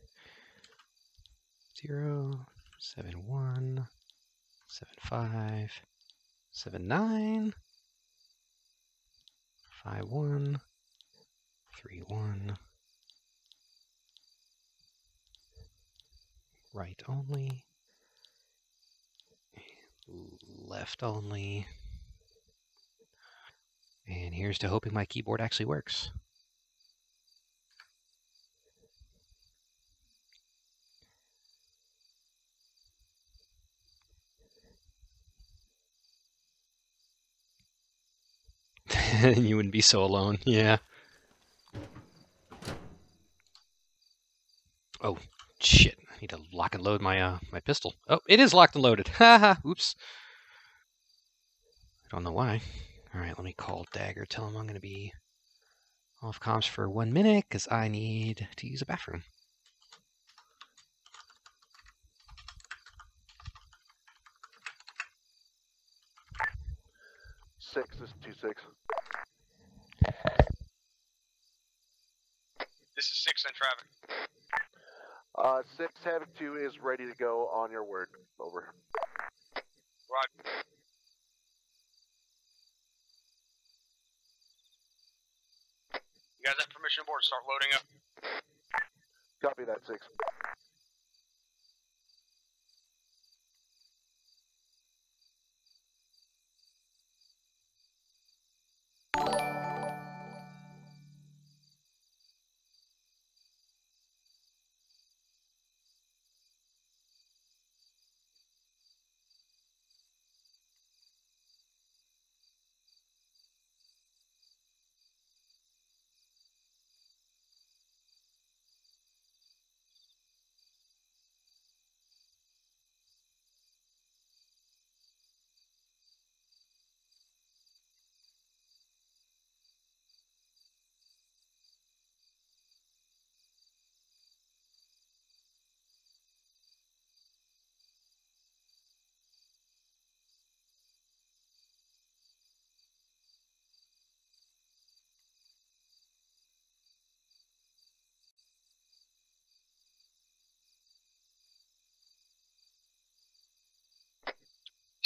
0, 7, 1, 7, 5, 7, 9, 5, 1, 3, 1. Right only. Left only. And here's to hoping my keyboard actually works. You wouldn't be so alone. Yeah. Oh, shit. I need to lock and load my my pistol. Oh, it is locked and loaded. Haha. Oops. I don't know why. All right, let me call Dagger. Tell him I'm going to be off comms for 1 minute because I need to use a bathroom. This is 2-6. This is 6 in traffic. 6 Havoc 2 is ready to go on your word. Over. Roger. You guys have permission aboard to start loading up? Copy that, 6.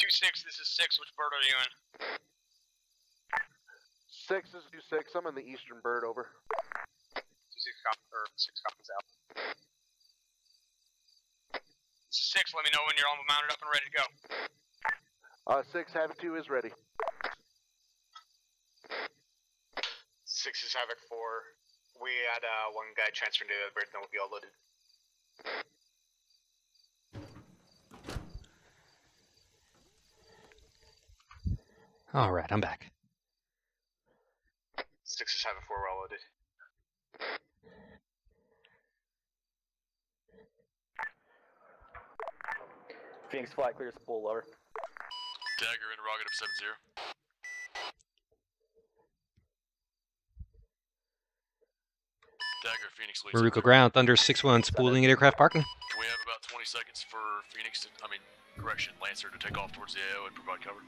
This is 6. Which bird are you in? 6 is 2-6. I'm in the eastern bird. Over. 6 copies out. This is 6. Let me know when you're all mounted up and ready to go. 6 Havoc 2 is ready. 6 is Havoc 4. We had one guy transferred to the bird, then we'll be all loaded. All right, I'm back. 6 is Havoc 4, we're all loaded. Phoenix flight clears full lower. Dagger, interrogative 7-0. Dagger, Phoenix leads. Maruko ground, Thunder 6-1, spooling at aircraft parking. Can we have about 20 seconds for Phoenix to, Lancer to take off towards the AO and provide cover?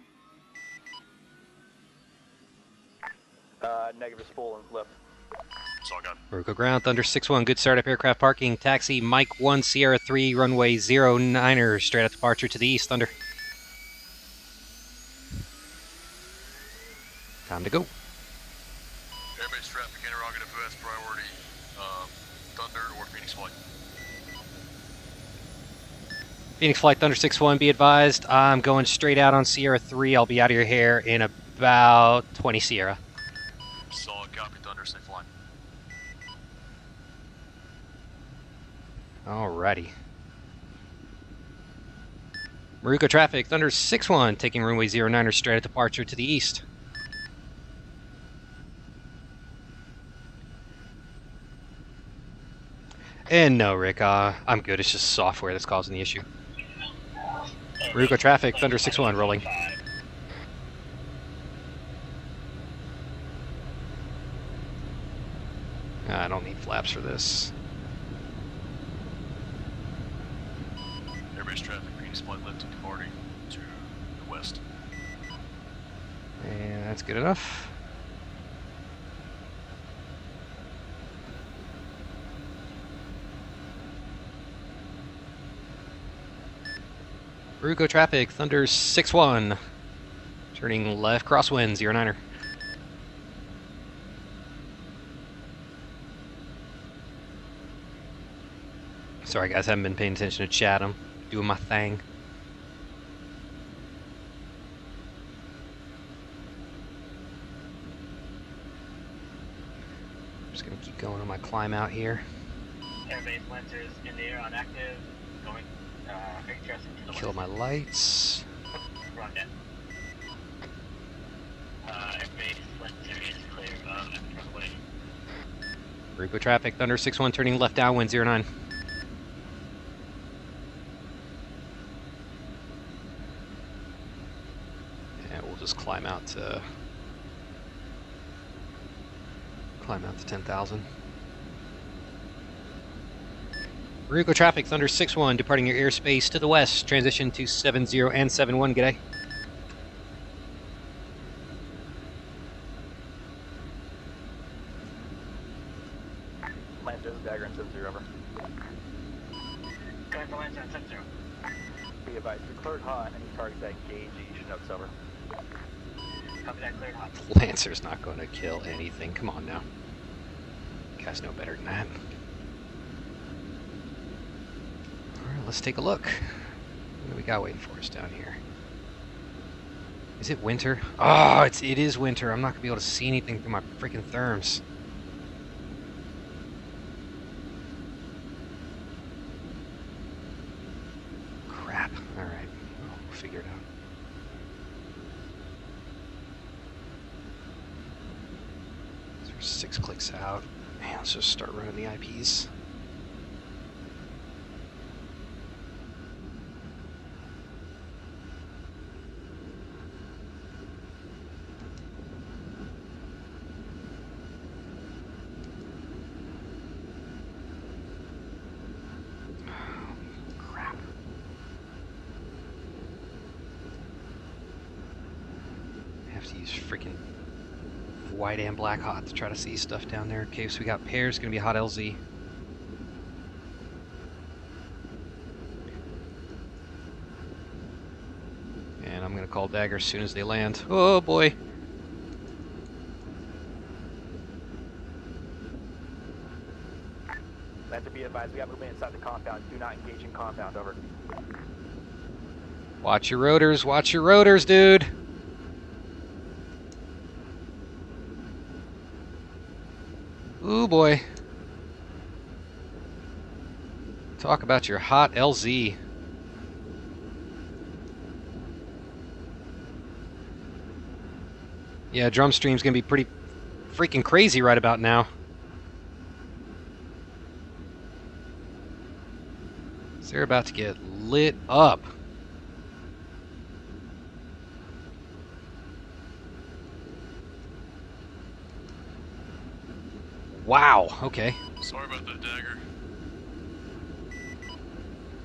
Negative is full and left. That's all I got. Maruko ground, Thunder 6-1, good start up aircraft parking. Taxi, Mike 1, Sierra 3, runway 09er, straight out departure to the east, Thunder. Time to go. Airbase traffic, interrogative, who has priority, Thunder or Phoenix flight? Phoenix flight, Thunder 6-1, be advised. I'm going straight out on Sierra 3. I'll be out of your hair in about 20 Sierra. Solid copy, Thunder, stay flying. Alrighty. Maruko traffic, Thunder 6-1, taking runway 09er straight at departure to the east. And no, Rick, I'm good. It's just software that's causing the issue. Maruko traffic, Thunder 6-1, rolling. I don't need flaps for this. Airbase traffic, Phoenix flight left and departing to the west. And that's good enough. Maruko traffic, Thunder 6-1. Turning left, crosswind, 09er. Sorry guys, haven't been paying attention to chat. I'm doing my thing. I'm just gonna keep going on my climb out here. Airbase Lancers in the air on active, going Kill my lights. Rocket. Airbase Windsor is clear of runway. Rico traffic, Thunder 6-1 turning left downwind 09. And we'll just climb out to 10,000. Rico traffic, Thunder 6-1 departing your airspace to the west, transition to 70 and 71, g'day. Lancer, Dagger and 70 over. Going for Lancer on 70. Be advised, you're cleared hot. Any targets that engage you should notice over. Copy that, cleared hot. Lancer's not going to kill anything. Come on now. You guys know better than that. Alright, let's take a look. What do we got waiting for us down here? Is it winter? Oh, it is winter. I'm not going to be able to see anything through my freaking therms. Crap. Alright. We'll figure it out. So we're 6 clicks out. Man, let's just start running the IPs. Freaking white and black hot to try to see stuff down there. Okay, so we got pairs, gonna be hot LZ. And I'm gonna call Dagger as soon as they land. Oh boy. Lancer, be advised, we have movement inside the compound. Do not engage in compound, over. Watch your rotors, dude. Ooh boy. Talk about your hot LZ. Yeah, drum stream's gonna be pretty freaking crazy right about now. So they're about to get lit up. Wow, okay. Sorry about that, Dagger.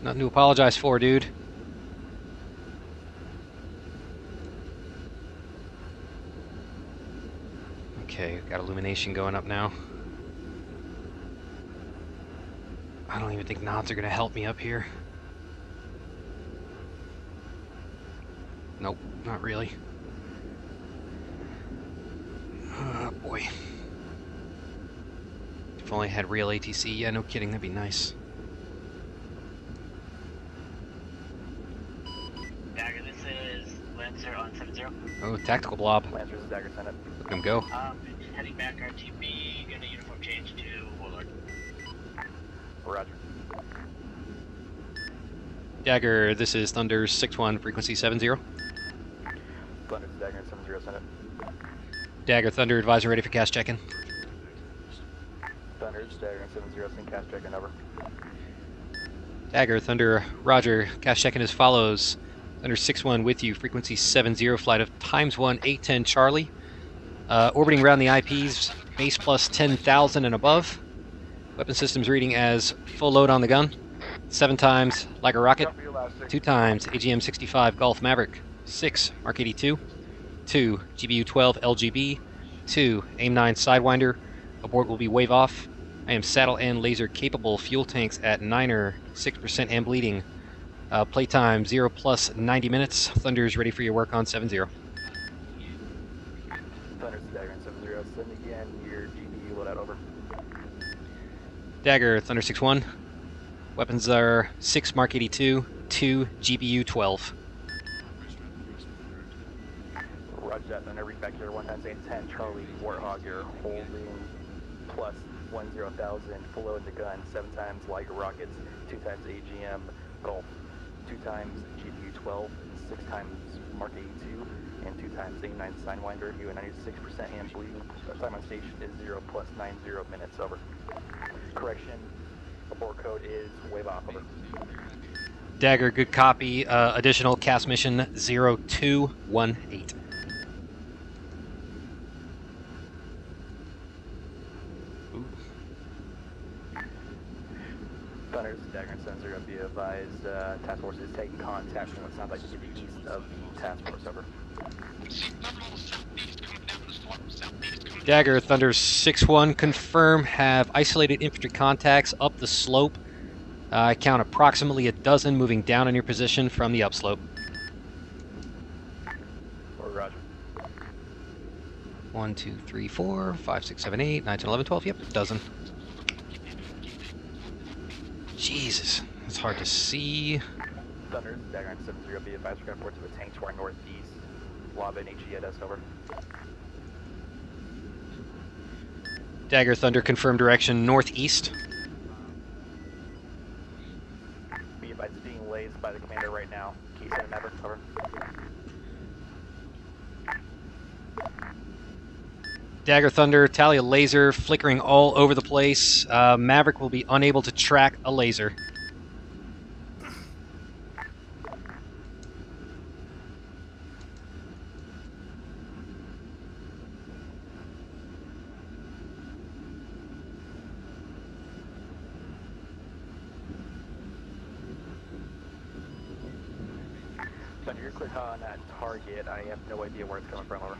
Nothing to apologize for, dude. Okay, got illumination going up now. I don't even think nods are gonna help me up here. Nope, not really. Oh boy. If only I had real ATC. Yeah, no kidding, that'd be nice. Dagger, this is Lancer on 70. Oh, tactical blob. Lancer's is Dagger, send it. Look at him go. Heading back RTB, gonna uniform change to Warlord. Roger. Dagger, this is Thunder 6-1, frequency 70. Thunder's Dagger and 70, send it. Dagger, Thunder, advisor ready for cast check-in. Thunder's Dagger and 70, send cast check-in, over. Dagger, Thunder, Roger, cast check-in as follows. Thunder 6-1 with you, frequency 70, flight of ×1, 810 Charlie. Orbiting around the IPs, base plus 10,000 and above. Weapon systems reading as full load on the gun. 7 times like a rocket. 2 times AGM-65 Golf Maverick. 6 Mark 82. 2 GBU-12 LGB. 2 AIM-9 Sidewinder. Abort will be wave off. I am saddle and laser capable. Fuel tanks at 9er, 6% and bleeding. Playtime 0 plus 90 minutes. Thunder's ready for your work on 70. Thunder's Dagger and 70, send again your GBU loadout, over. Dagger, Thunder 6-1. Weapons are 6 Mark 82, 2 GBU-12. Roger that, Thunder, read back here, 1 times 810 Charlie, Warthog, you're holding plus 10,000, full load in the gun, 7 times Liger rockets, 2 times AGM Golf, 2 times GBU-12, 6 times Mark 82 and 2 times 89 Signwinder. You and 96% hand bleeding. Time on station is 0 plus 90 minutes. Over. Correction. Abort code is wave off. Over. Dagger, good copy. Additional cast mission 0218. Thunders, Dagger and Sensor, be advised, task force is taking contact from what sounds like to be the east of the task force. Over. Dagger, Thunder 6-1, confirm, have isolated infantry contacts up the slope. I count approximately a dozen moving down on your position from the upslope. Roger. 1, 2, 3, 4, 5, 6, 7, 8, 9, 10, 11, 12. Yep, a dozen. Jesus, it's hard to see. Thunders, Dagger and 7-0, be advised, we're going to report to a tank to our northeast. Lava and HE at us. Over. Dagger, Thunder, confirm direction northeast. Be advised, it's being lased by the commander right now. Key 7 Maverick. Over. Dagger, Thunder, tally a laser flickering all over the place. Maverick will be unable to track a laser. Thunder, you're clear on that target. I have no idea where it's coming from. Over.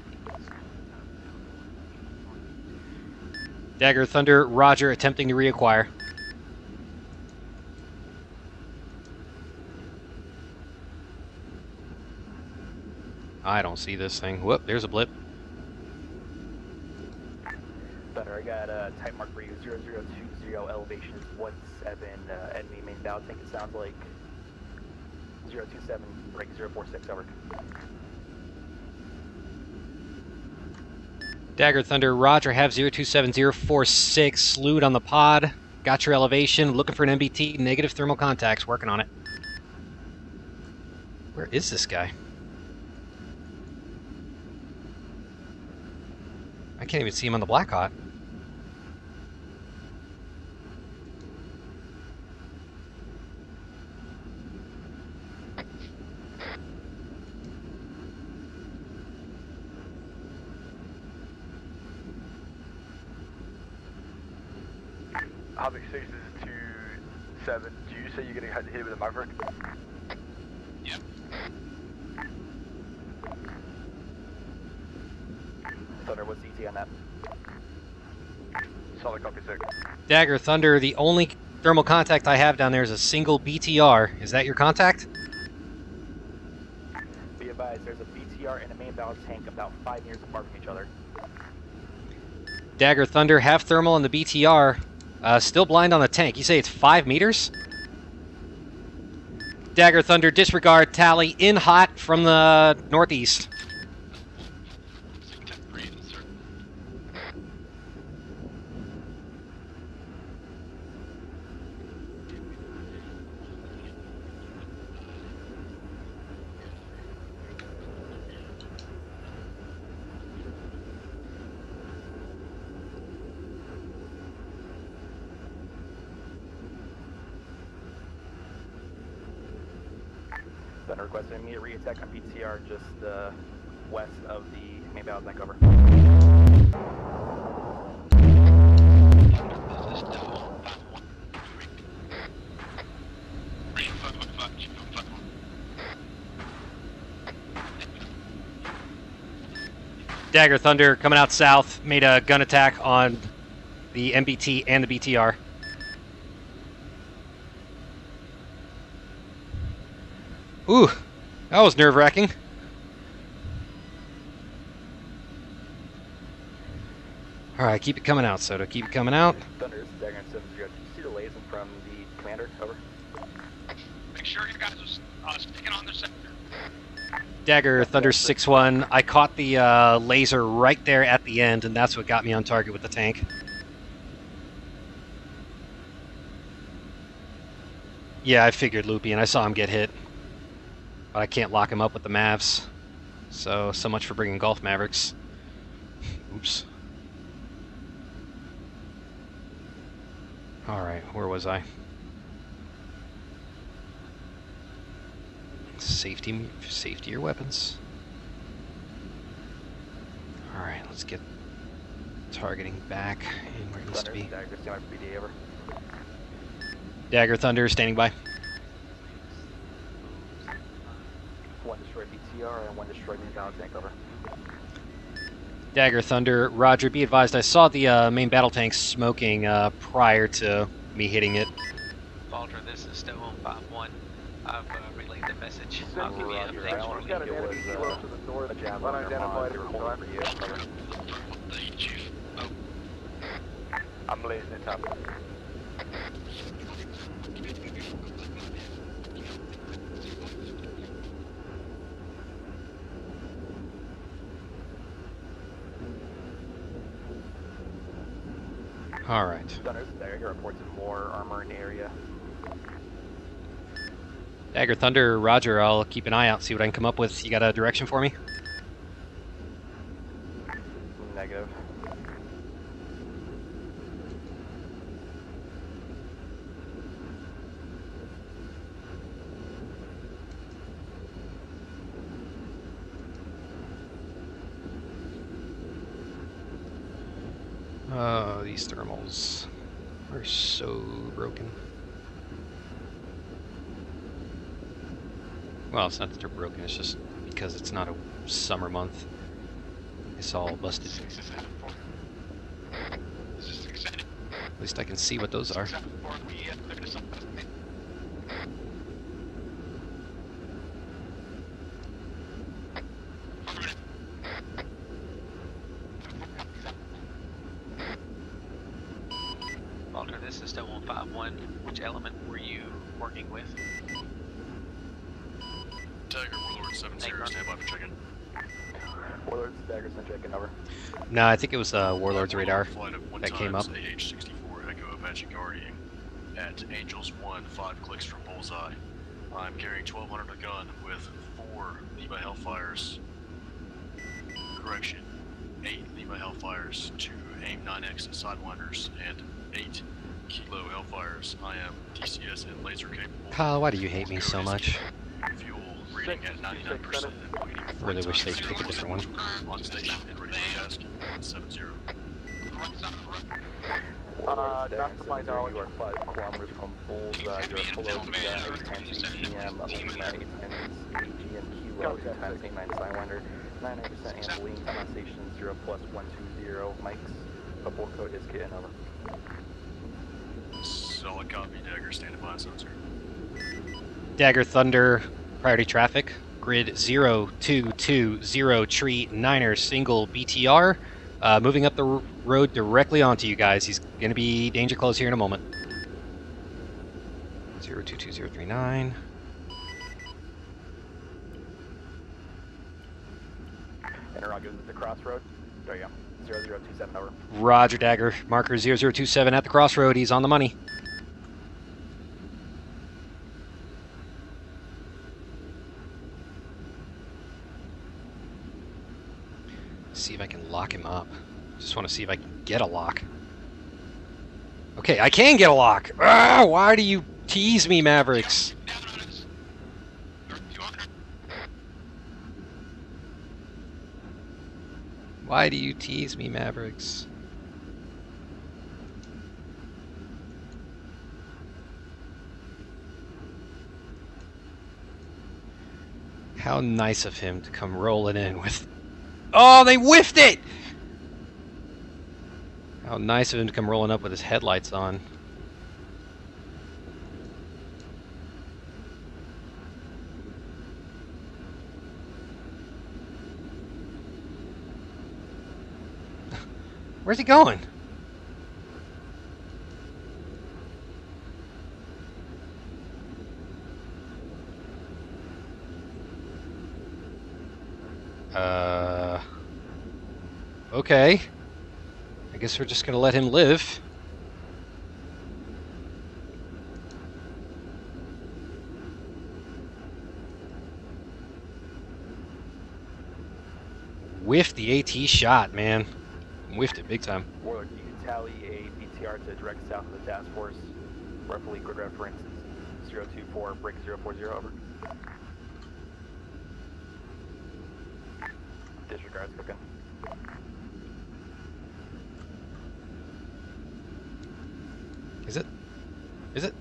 Dagger, Thunder, Roger, attempting to reacquire. I don't see this thing. Whoop, there's a blip. Thunder, I got a type mark for you, 0020, elevation is 17, enemy main battle tank, it sounds like 027, break 046, over. Dagger, Thunder, Roger, have 027046, slewed on the pod, got your elevation, looking for an MBT, negative thermal contacts, working on it. Where is this guy? I can't even see him on the Black Hawk. Havoc 6 is 2-7. Do you say you're getting hit with a Maverick? Yep. Thunder, what's ET on that? Solid copy, 6. Dagger, Thunder, the only thermal contact I have down there is a single BTR. Is that your contact? Be advised, there's a BTR and a main battle tank about 5 meters apart from each other. Dagger, Thunder, have thermal on the BTR. Still blind on the tank. You say it's 5 meters? Dagger, Thunder, disregard, tally, in hot from the northeast. Thunder, request an immediate re-attack on BTR just west of the main battle tank. Over. Dagger, Thunder, coming out south, made a gun attack on the MBT and the BTR. Ooh, that was nerve-wracking. Alright, keep it coming out, Soto. Keep it coming out. Thunder, this is Dagger and 7-0. Do you see the laser from the commander? Over. Make sure you guys are sticking on their sector. Dagger, Thunder 6-1. I caught the laser right there at the end, and that's what got me on target with the tank. Yeah, I figured, Loopy, and I saw him get hit. But I can't lock him up with the Mavs. So much for bringing Golf Mavericks. Oops. Alright, where was I? Safety your weapons. Alright, let's get targeting back in where it needs to be. Dagger Thunder, standing by. 1 destroyed BTR and 1 destroyed main battle tank, over. Dagger Thunder, Roger, be advised I saw the main battle tank smoking prior to me hitting it. Walter, this is Stone 5-1. I've relayed the message. I'll give you updates shortly. Got an enemy helo to the north, unidentified over. Chief. Oh. I'm blazing it up. Alright. Dagger here reports more armor in the area. Dagger Thunder, Roger, I'll keep an eye out, see what I can come up with. You got a direction for me? Negative. Oh, these thermals are so broken. Well, it's not that they're broken, it's just because it's not a summer month. It's all busted. At least I can see what those are. Walter, this is Stone 5-1. Which element were you working with? Tiger, Warlord 7-0, stand by for check-in. Warlord's Dagger, send check-in, over. No, I think it was Warlord's radar that came up. AH-64, Echo Apache guarding at Angels 1, 5 clicks from Bullseye. I'm carrying 1200 a gun with 4 Lima Hellfires. Correction, 8 Lima Hellfires, 2 AIM-9X Sidewinders, and 8 Kilo Hellfires. I am DCS and laser capable. Kyle, why do you hate me so much? Fuel reading at 99% and waiting for Really wish they'd pick a different one. On station and ready for task 170. Not to my knowledge, you are 5 kilometers from Bullseye. You are below the 810 BPM, Lima 810 AG and Kilo, 2 times 89 Sidewinder, 99% ambling, I'm on station 0+120 mics. Abort code is getting over. Solid copy, Dagger, standing by, sensor. Dagger Thunder, priority traffic, grid 0220 tree 9er single BTR, moving up the road directly onto you guys. He's going to be danger close here in a moment. 022039. Interrog is at the crossroad. There you go. 0027 over. Roger, Dagger. Marker 0027 at the crossroad. He's on the money. See if I can lock him up. Just want to see if I can get a lock. Okay, I can get a lock. Ah, why do you tease me, Mavericks? Why do you tease me, Mavericks? How nice of him to come rolling in with... Oh, they whiffed it! How nice of him to come rolling up with his headlights on. Where's he going? Okay. I guess we're just gonna let him live. whiffed the AT shot, man. Whiffed it big time. Warlord, you can tally a BTR to direct south of the task force. Roughly grid reference is 024, break 040, over. Disregards cooking. Is it? Is it?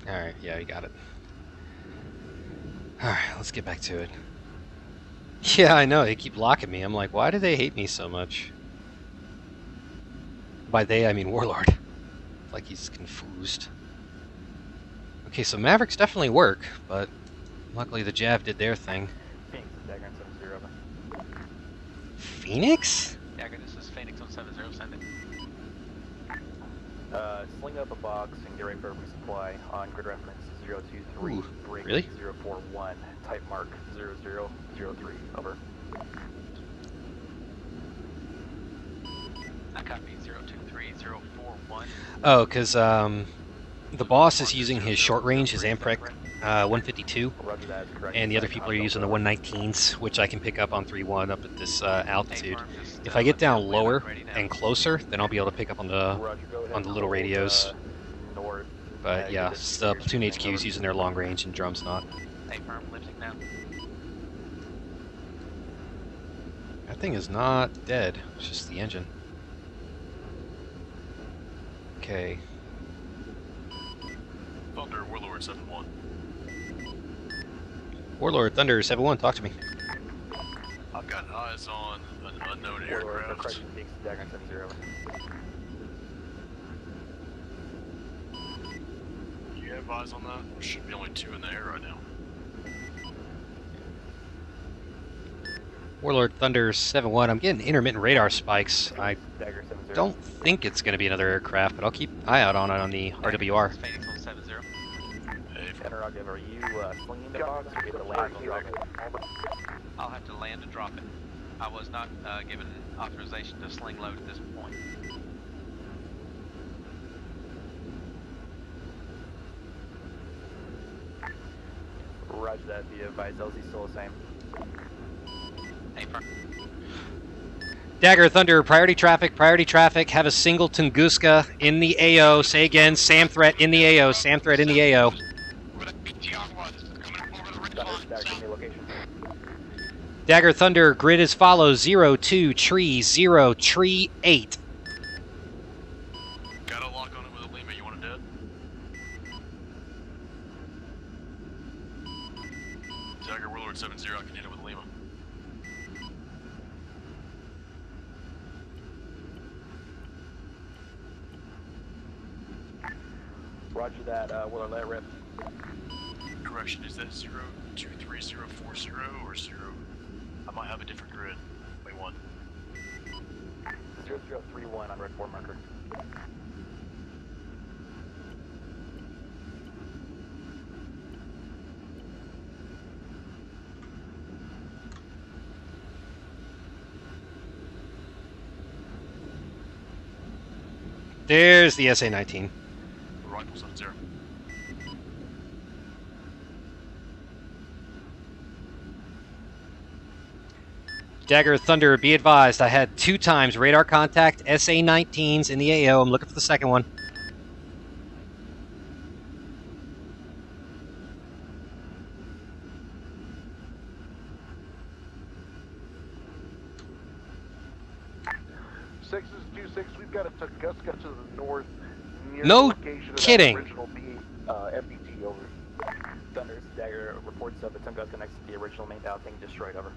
Alright, yeah, you got it. Alright, let's get back to it. Yeah, I know, they keep locking me. I'm like, why do they hate me so much? By they, I mean Warlord. It's like he's confused. Okay, so Mavericks definitely work, but luckily the Jav did their thing. Phoenix is Dagger on 70, over. Phoenix? Dagger, this is Phoenix on 70, send it. Sling up a box and get ready for a resupply on grid reference 023, Ooh, break really? 041, type mark 0003, over. I copy 023041. Oh, because the boss is using his short range, his Amprec 152, and the other people are using the 119s, which I can pick up on 3-1 up at this altitude. If I get down lower and closer, then I'll be able to pick up on the little radios. But yeah, the platoon HQ is using their long range and drum's not. Hey, firm, lifting now. That thing is not dead, it's just the engine. Okay. Thunder, Warlord 7-1. Warlord, Thunder, 7-1, talk to me. I've got eyes on an unknown aircraft. You have eyes on that? There should be only 2 in the air right now. Warlord, Thunder, 7-1, I'm getting intermittent radar spikes. I don't think it's going to be another aircraft, but I'll keep an eye out on it on the RWR. Phoenix on 70. Interrogative, are you slinging the box or get the land and drop it? I'll have to land and drop it. I was not given authorization to sling load at this point. Roger that, be advised, LZ still the same. Hey, firm. Dagger, Thunder, priority traffic, have a single Tunguska in the AO. Say again, SAM threat in the AO, SAM threat in the AO. Dagger, Thunder, grid as follows, 02, tree, 0, tree, 8. Got a lock on it with a Lima, you want it dead? Dagger, Warlord 7-0, I can hit it with a Lima. Roger that, Warlord, let it rip. Correction, is that 023040 or 0? I might have a different grid. Wait, 1. 0031 on red 4 marker. There's the SA-19. Rifle 7-0. Dagger, Thunder, be advised, I had 2 times radar contact, SA-19s in the AO. I'm looking for the second one. We've got a Tunguska to the north, near No the location of kidding. that original FBT, over. Thunder's Dagger reports of a Tunguska next to the original main battle thing destroyed, over.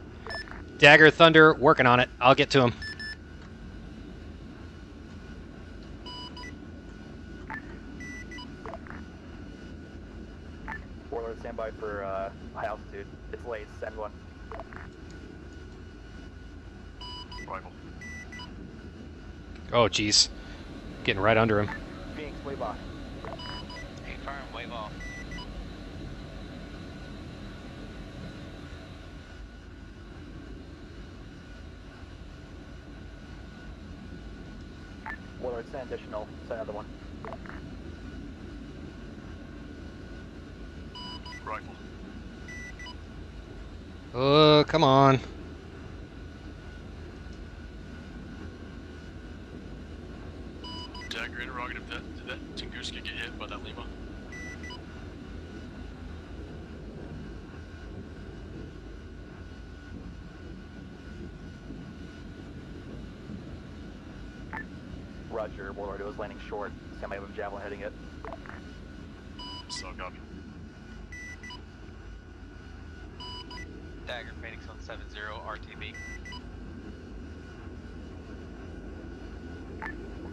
Dagger, Thunder, working on it. I'll get to him. Warlord, stand by for high altitude. It's late, send one. Rifle. Oh, jeez. Getting right under him. Phoenix, wave off. Hey, firm, wave off. Warlord, send additional, send another one. Rifle. Oh, come on. Dagger interrogative, did that Tunguska get hit by that Lima? Roger, Warlord, it was landing short. Somebody with a javelin hitting it. So copy. Dagger, Phoenix on 7-0, RTB.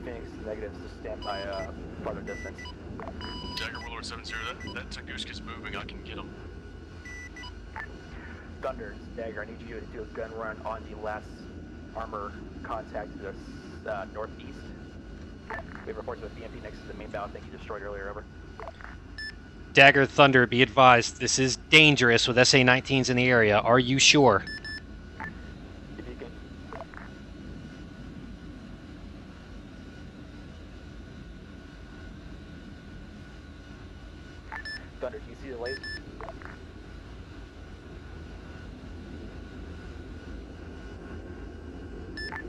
Phoenix, negative, so stand by farther distance. Dagger, Warlord 7-0, that Tunguska's moving, I can get him. Thunder, Dagger, I need you to do a gun run on the last armor contact to the northeast. We have reports of a BMP next to the main bow thing you destroyed earlier, over. Dagger, Thunder, be advised, this is dangerous with SA-19s in the area. Are you sure? If you can. Thunder, can you see the laser?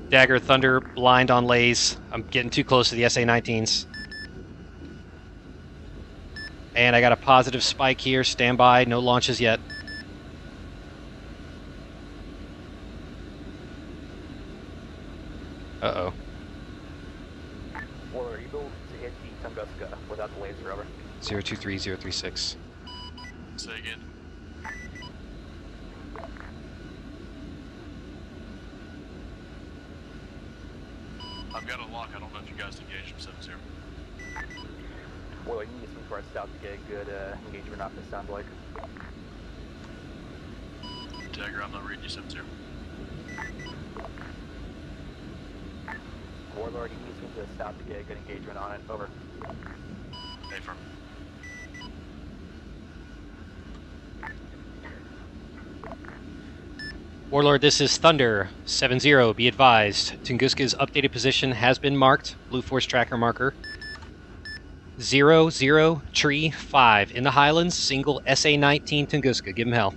Dagger, Thunder, blind on lays. I'm getting too close to the SA-19s. And I got a positive spike here. Stand by. No launches yet. Uh-oh. Or are you able to hit the Tunguska without the laser, over? 023036. Say again. I've got a lock, I don't know if you guys engaged him 7-0. Well, you need to swing towards south to get a good engagement off, this sounds like. Dagger, I'm not reading you 7-0. Warlord, you need to swing to the south to get a good engagement on it, over. Affirm. Warlord, this is Thunder, 7-0, be advised. Tunguska's updated position has been marked, Blue Force tracker marker. 00 Tree 5 in the Highlands, single SA-19 Tunguska, give him hell.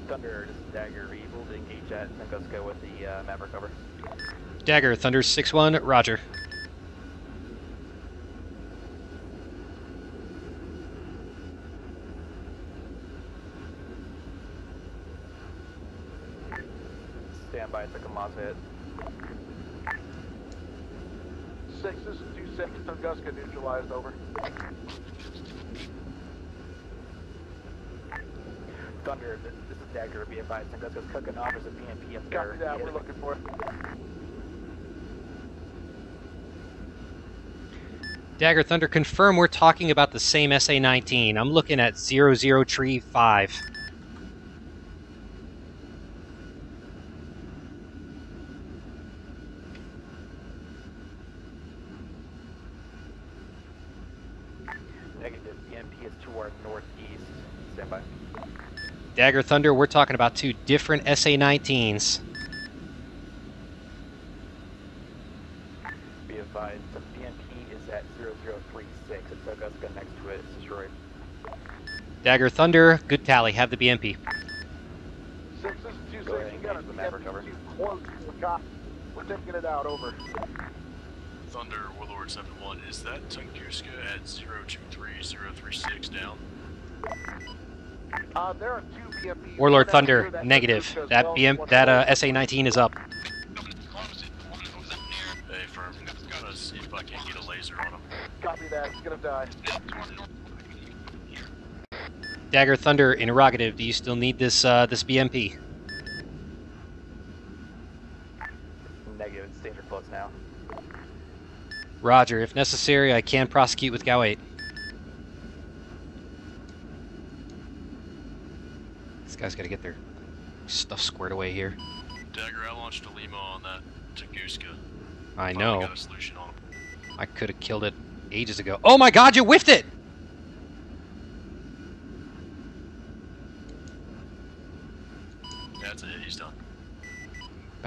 Thunder, this is Dagger, are you able to engage at Tunguska with the Maverick, over? Dagger, Thunder 6-1, roger. Stand by, took a Mazda hit. 6, this is 2-6, Tunguska neutralized, over. Thunder, this is Dagger, be advised, Tunguska's cooking off, there's a BMP up there. Copy that, we're looking for it. Dagger, Thunder, confirm we're talking about the same SA-19. I'm looking at 00 Tree 5. Negative, BMP is to our northeast. Stand by. Dagger, Thunder, we're talking about two different SA-19s. Be advised, the BMP is at 0036. It's Tunguska next to it. It's destroyed. Dagger, Thunder, good tally. Have the BMP. 6, this is 2-6, Go ahead, you got engage the Maverick, over. close. We're taking it out, over. Thunder, Warlord 7-1, is that Tunguska at 023036 down? There are 2 BMPs. Warlord, Thunder, negative. That SA-19 is up. Hey, firm. I'm gonna see if I can get a laser on him. Copy that, he's gonna die. Dagger, Thunder, interrogative. Do you still need this this BMP? Negative, it's danger close now. Roger. If necessary, I can prosecute with GAU 8. These guys got to get their stuff squared away here. Dagger, I launched a Lima on that Tunguska. I know. Got a solution on him. I could have killed it ages ago. Oh my god, you whiffed it!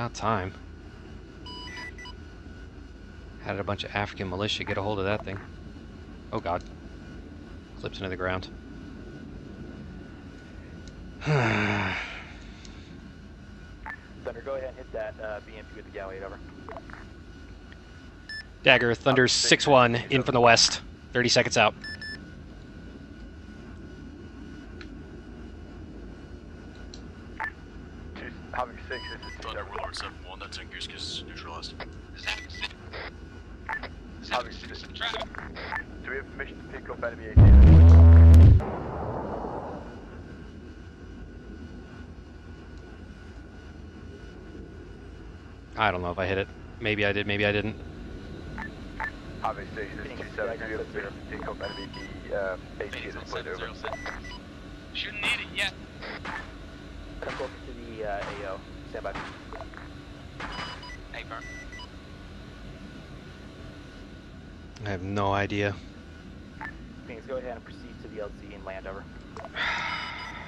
About time. Had a bunch of African militia get a hold of that thing. Oh god. Clips into the ground. Thunder, go ahead and hit that BMP with the galley, over. Dagger, Thunder 6-1, in from the west. 30 seconds out. Havoc 6, this is Thunder, Warlord 7-1, that Tunguska is neutralized. Havoc 6. Do we have permission to pick up enemy 18? I don't know if I hit it. Maybe I did, maybe I didn't. Havoc 6, this is 2-7, do we have permission to pick up enemy 18 at this point, over? Shouldn't need it yet. Come closer to the AO. Stand by. Hey, firm. I have no idea. Phoenix, go ahead and proceed to the LZ and land, over.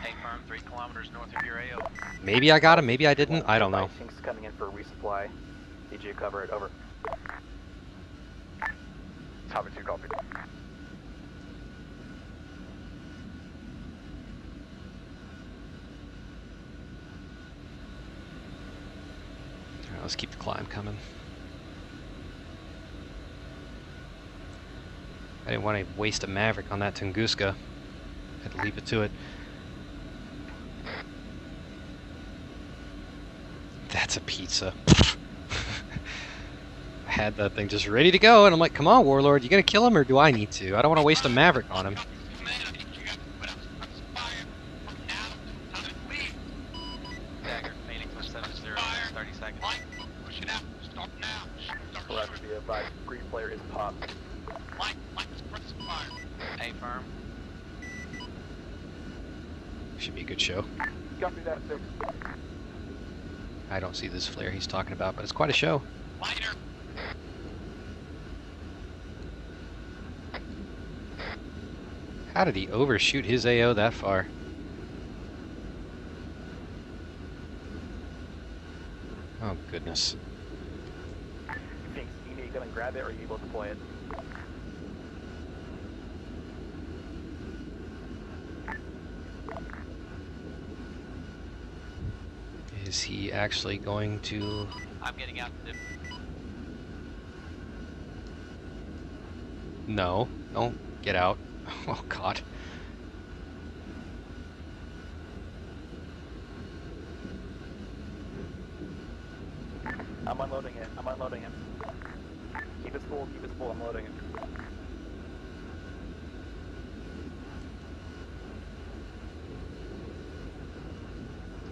Hey, firm, 3 kilometers north of your AO. Maybe I got him, maybe I didn't. I don't know. Phoenix coming in for a resupply. Need you to cover it, over. Havoc 2, copy. Alright, let's keep the climb coming. I didn't want to waste a Maverick on that Tunguska. Had to leave it to it. That's a pizza. I had that thing just ready to go, and I'm like, come on, Warlord, you gonna kill him, or do I need to? I don't want to waste a Maverick on him. Dagger, Phoenix 170, 30 seconds. Push it out. Stop now. Start We'll have to be advised, green player is popped. Mike, press fire. Hey, firm. Should be a good show. Copy that, 6. I don't see this flare he's talking about, but it's quite a show. Lighter. How did he overshoot his AO that far? Oh, goodness. Phoenix, you need to go and grab it, or are you able to deploy it? Is he actually going to... I'm getting out to No, don't get out. Oh, God. I'm unloading it. I'm unloading it. Keep it full. Keep it full. I'm loading it.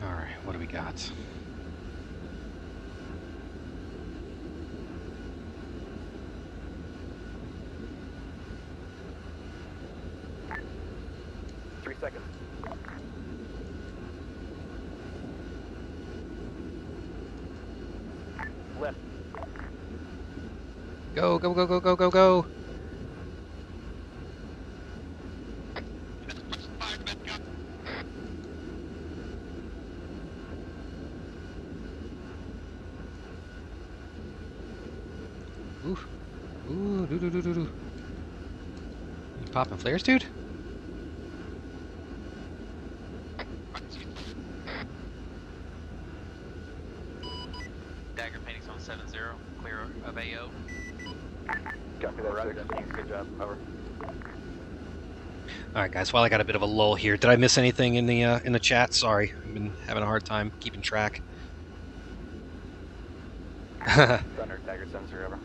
All right, what do we got? Seconds. Left. Go, go, go, go, go, go, go! Ooh. Ooh, doo doo doo doo doo. You popping flares, dude? Dagger, Phoenix on 70, clear of AO. Copy that, Roger. Good job. Over. Alright guys, while I got a bit of a lull here, did I miss anything in the chat? Sorry, I've been having a hard time keeping track. Thunder, Dagger 70, over.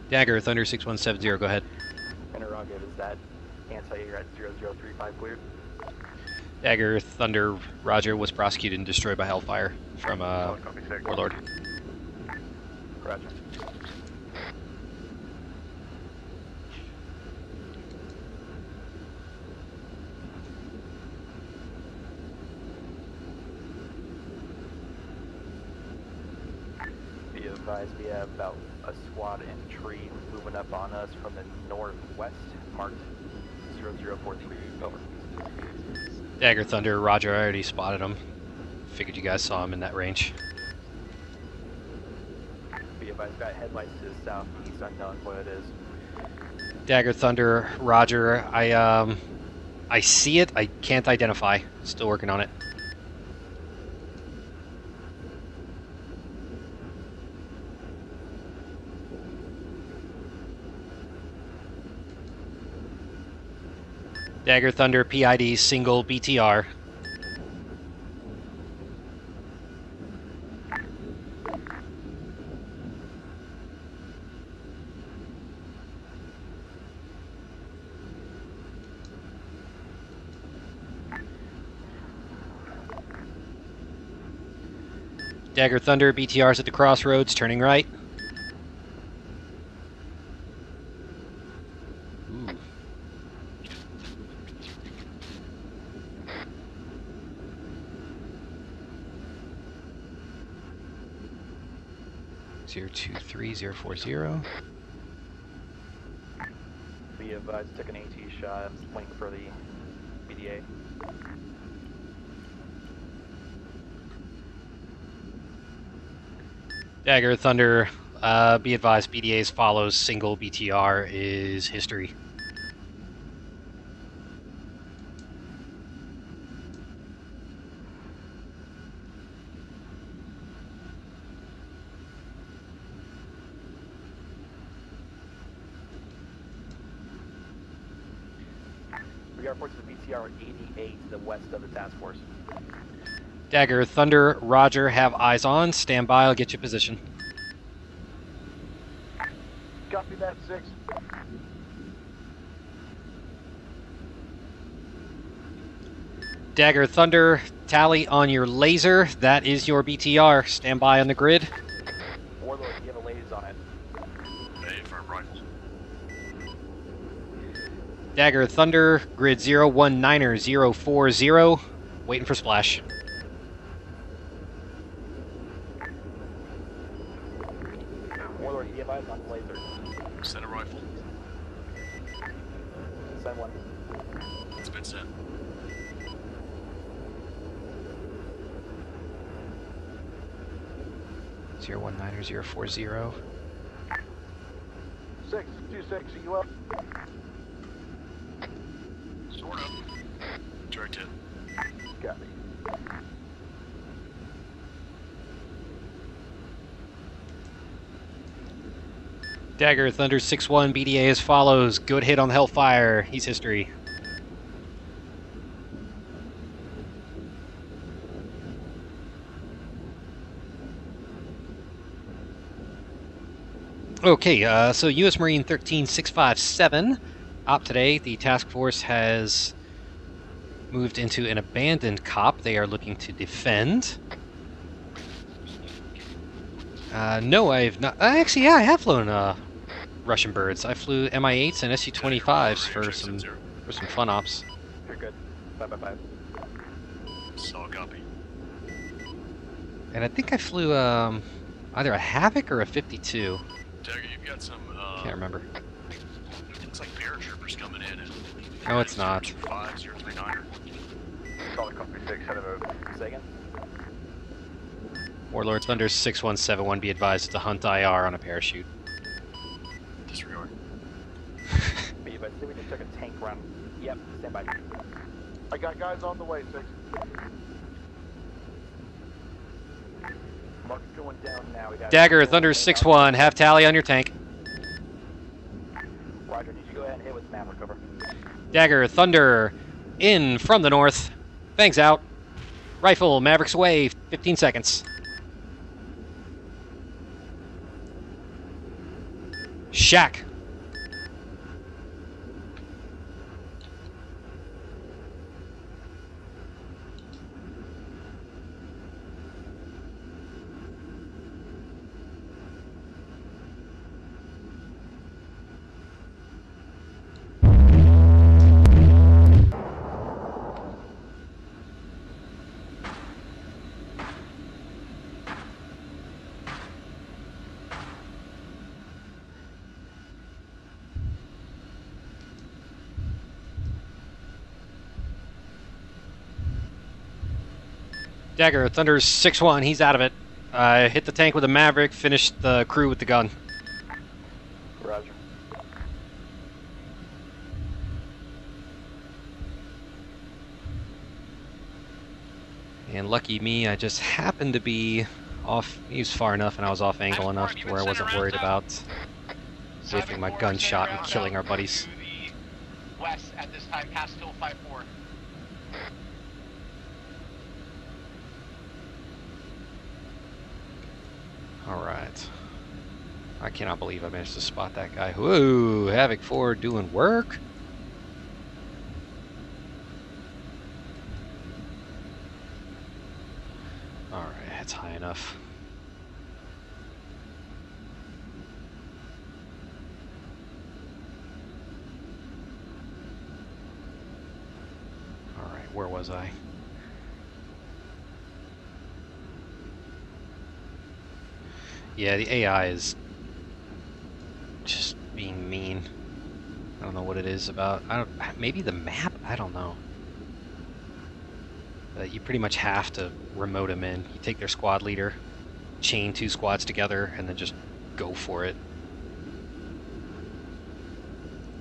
Dagger, Thunder 6170, go ahead. Interrogative, is that anti-air at 0035 cleared? Dagger, Thunder, Roger, was prosecuted and destroyed by Hellfire from Warlord. Roger. Be advised, we have about a squad infantry moving up on us from the northwest, marked 0043, over. Dagger, Thunder, Roger, I already spotted him. Figured you guys saw him in that range. be advised, got headlights to the southeast, unknown what it is. Dagger Thunder, Roger. I see it. I can't identify. Still working on it. Dagger Thunder, PID, single BTR. Dagger Thunder, BTR's at the crossroads, turning right. Ooh. Zero 23040. Be advised, took an AT shot. I'm just waiting for the BDA. Dagger Thunder, be advised, BDA's follows, single BTR is history. We got reports of the BTR 88 to the west of the task force. Dagger Thunder, Roger, have eyes on. Stand by, I'll get you position. Copy that, 6. Dagger Thunder, tally on your laser. That is your BTR. Stand by on the grid. Warlord, you have a lasers on it. A firm rifle. Dagger Thunder, grid 019040. Waiting for splash. Warlord, you have eyes on the laser. Center rifle. Send one. It's been sent. Zero 019040. 626, are you up? Sort of. Direct hit. Copy. Dagger Thunder 6-1, BDA as follows. Good hit on the Hellfire. He's history. Okay, so U.S. Marine 13657. Op today, the task force has moved into an abandoned COP. They are looking to defend. No, I've not. Actually, yeah, I have flown Russian birds. I flew Mi-8s and Su-25s for some fun ops. You're good. 555. Solid copy. And I think I flew either a Havoc or a 52. Dagger, you've got some. Can't remember. Looks like paratroopers coming in. No, it's not. 025-039. Solid copy 6, head of a second. Warlord Thunder 6171, be advised, it's a Hunt IR on a parachute. Disregard. Be advised, we just took a tank run. Yep, stand by. I got guys on the way, 6. Mark's going down now. We got Dagger Thunder 6-1, have tally on your tank. Roger, did you go ahead and hit with Maverick, over? Dagger Thunder in from the north. Fangs out. Rifle, Mavericks away, 15 seconds. Shack. Dagger, Thunder's 6-1, he's out of it. I hit the tank with a Maverick, finished the crew with the gun. Roger. And lucky me, I just happened to be off. He was far enough, and I was off angle enough to where I wasn't worried about whiffing my gunshot and killing our buddies. West at this time, past Hill 5-4. Alright. I cannot believe I managed to spot that guy. Whoa, Havoc 4 doing work? Alright, that's high enough. Alright, where was I? Yeah, the AI is just being mean. I don't know what it is about. Maybe the map? I don't know. You pretty much have to remote them in. You take their squad leader, chain 2 squads together, and then just go for it.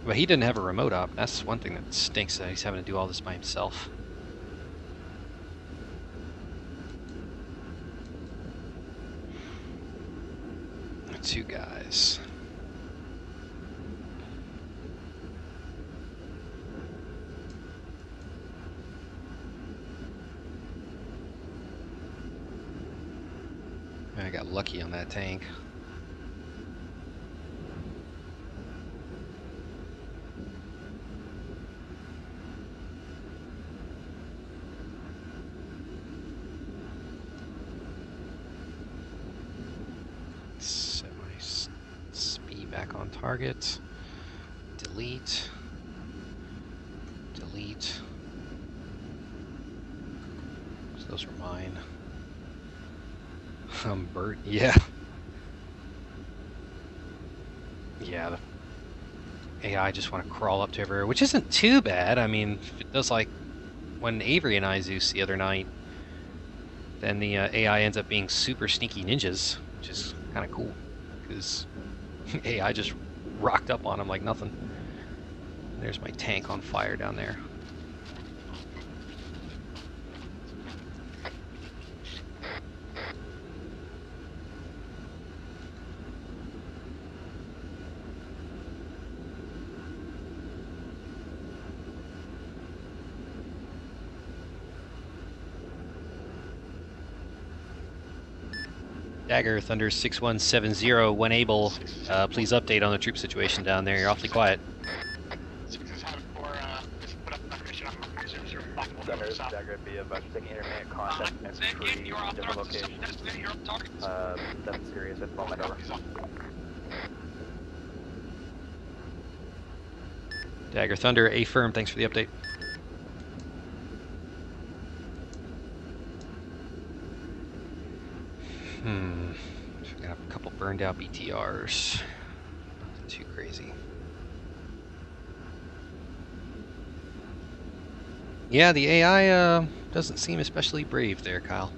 But he didn't have a remote op. That's one thing that stinks, that he's having to do all this by himself. Two guys. I got lucky on that tank. Back on target. Delete. Delete. So those are mine. Bert, yeah. Yeah, the AI just want to crawl up to everywhere, which isn't too bad. I mean, if it does like when Avery and I Zeus the other night, then the AI ends up being super sneaky ninjas, which is kind of cool, because AI just rocked up on him like nothing. There's my tank on fire down there. Dagger, Thunder 6170, when able, please update on the troop situation down there. You're awfully quiet. Thunder, Dagger, be about to take intermittent contact and free different locations. 7 serious at the moment, over. Dagger, Thunder, A firm, thanks for the update. So we got a couple burned out BTRs. Nothing too crazy. Yeah, the AI doesn't seem especially brave there, Kyle.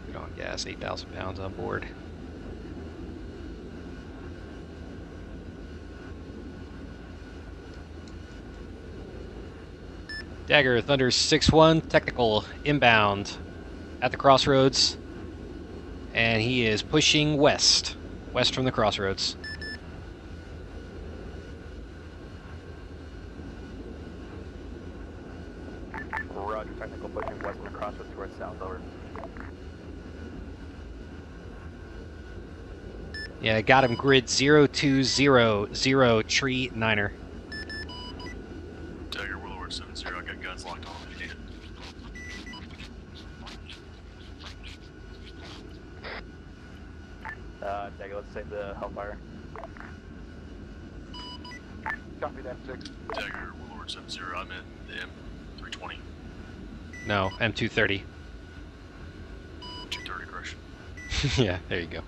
Good on gas, 8,000 pounds on board. Dagger, Thunder 6-1, technical, inbound at the crossroads. And he is pushing west. West from the crossroads. Roger, technical pushing west from the crossroads towards south, over. Yeah, got him, grid 0200, tree 9er. Dagger, Warlord 70, I got guns locked on if you need it. Dagger, let's save the Hellfire. Copy that, 6. Dagger, Warlord 70, I'm in the M320. No, M230. 230, correction. Yeah, there you go.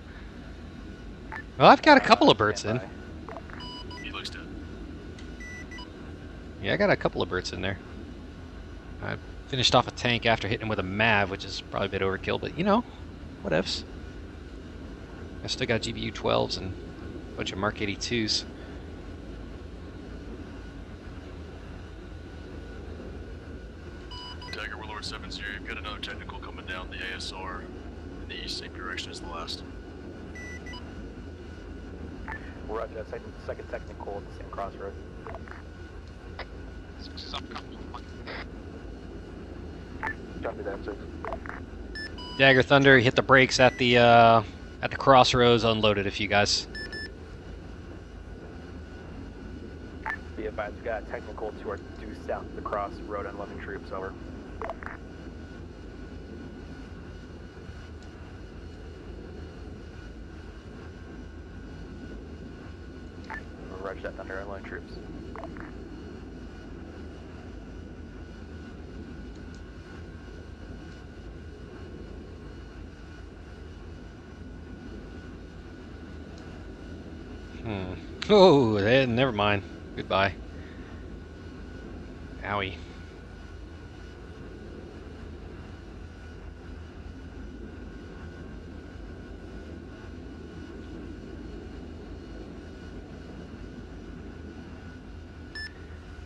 Well, I've got a couple of birds in. He looks dead. Yeah, I got a couple of Berts in there. I finished off a tank after hitting him with a MAV, which is probably a bit overkill, but you know, whatevs. I still got GBU 12s and a bunch of Mark 82s. Dagger Warlord 7-0, you've got another technical coming down the ASR in the east, same direction as the last. Roger, that second technical at the same crossroad. Copy that, 6. Dagger Thunder, hit the brakes at the crossroads, unloaded a few guys. Be advised, we got a technical to our due south of the crossroad, unloading troops, over. Roger that, Thunder, unloading troops. Oh, never mind. Goodbye. Owie.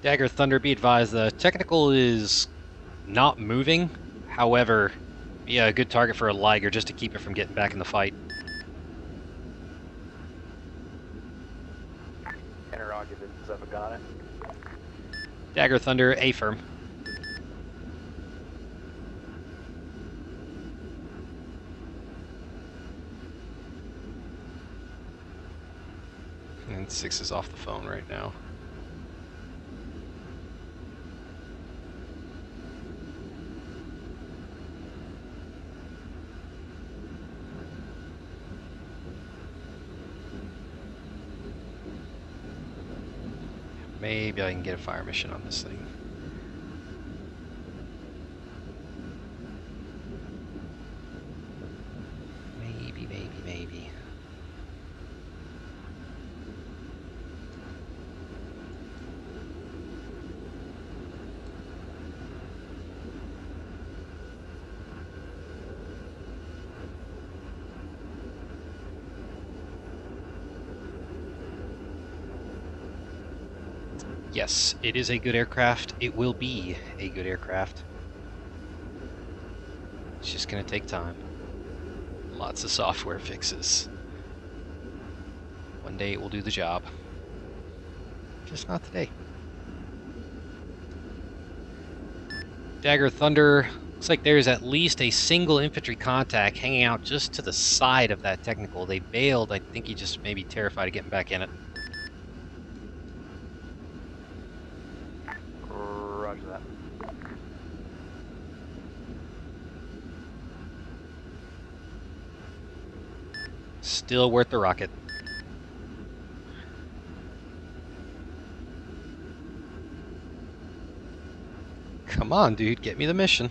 Dagger Thunder, be advised, the technical is not moving. However, yeah, a good target for a Liger just to keep it from getting back in the fight. Interrogative, is that got it? Dagger Thunder, A firm. And 6 is off the phone right now. Maybe I can get a fire mission on this thing. Maybe. Yes, it is a good aircraft. It will be a good aircraft. It's just going to take time. Lots of software fixes. One day it will do the job. Just not today. Dagger Thunder, looks like there's at least a single infantry contact hanging out just to the side of that technical. They bailed. I think he just may be terrified of getting back in it. Roger that. Still worth the rocket. Come on, dude, get me the mission.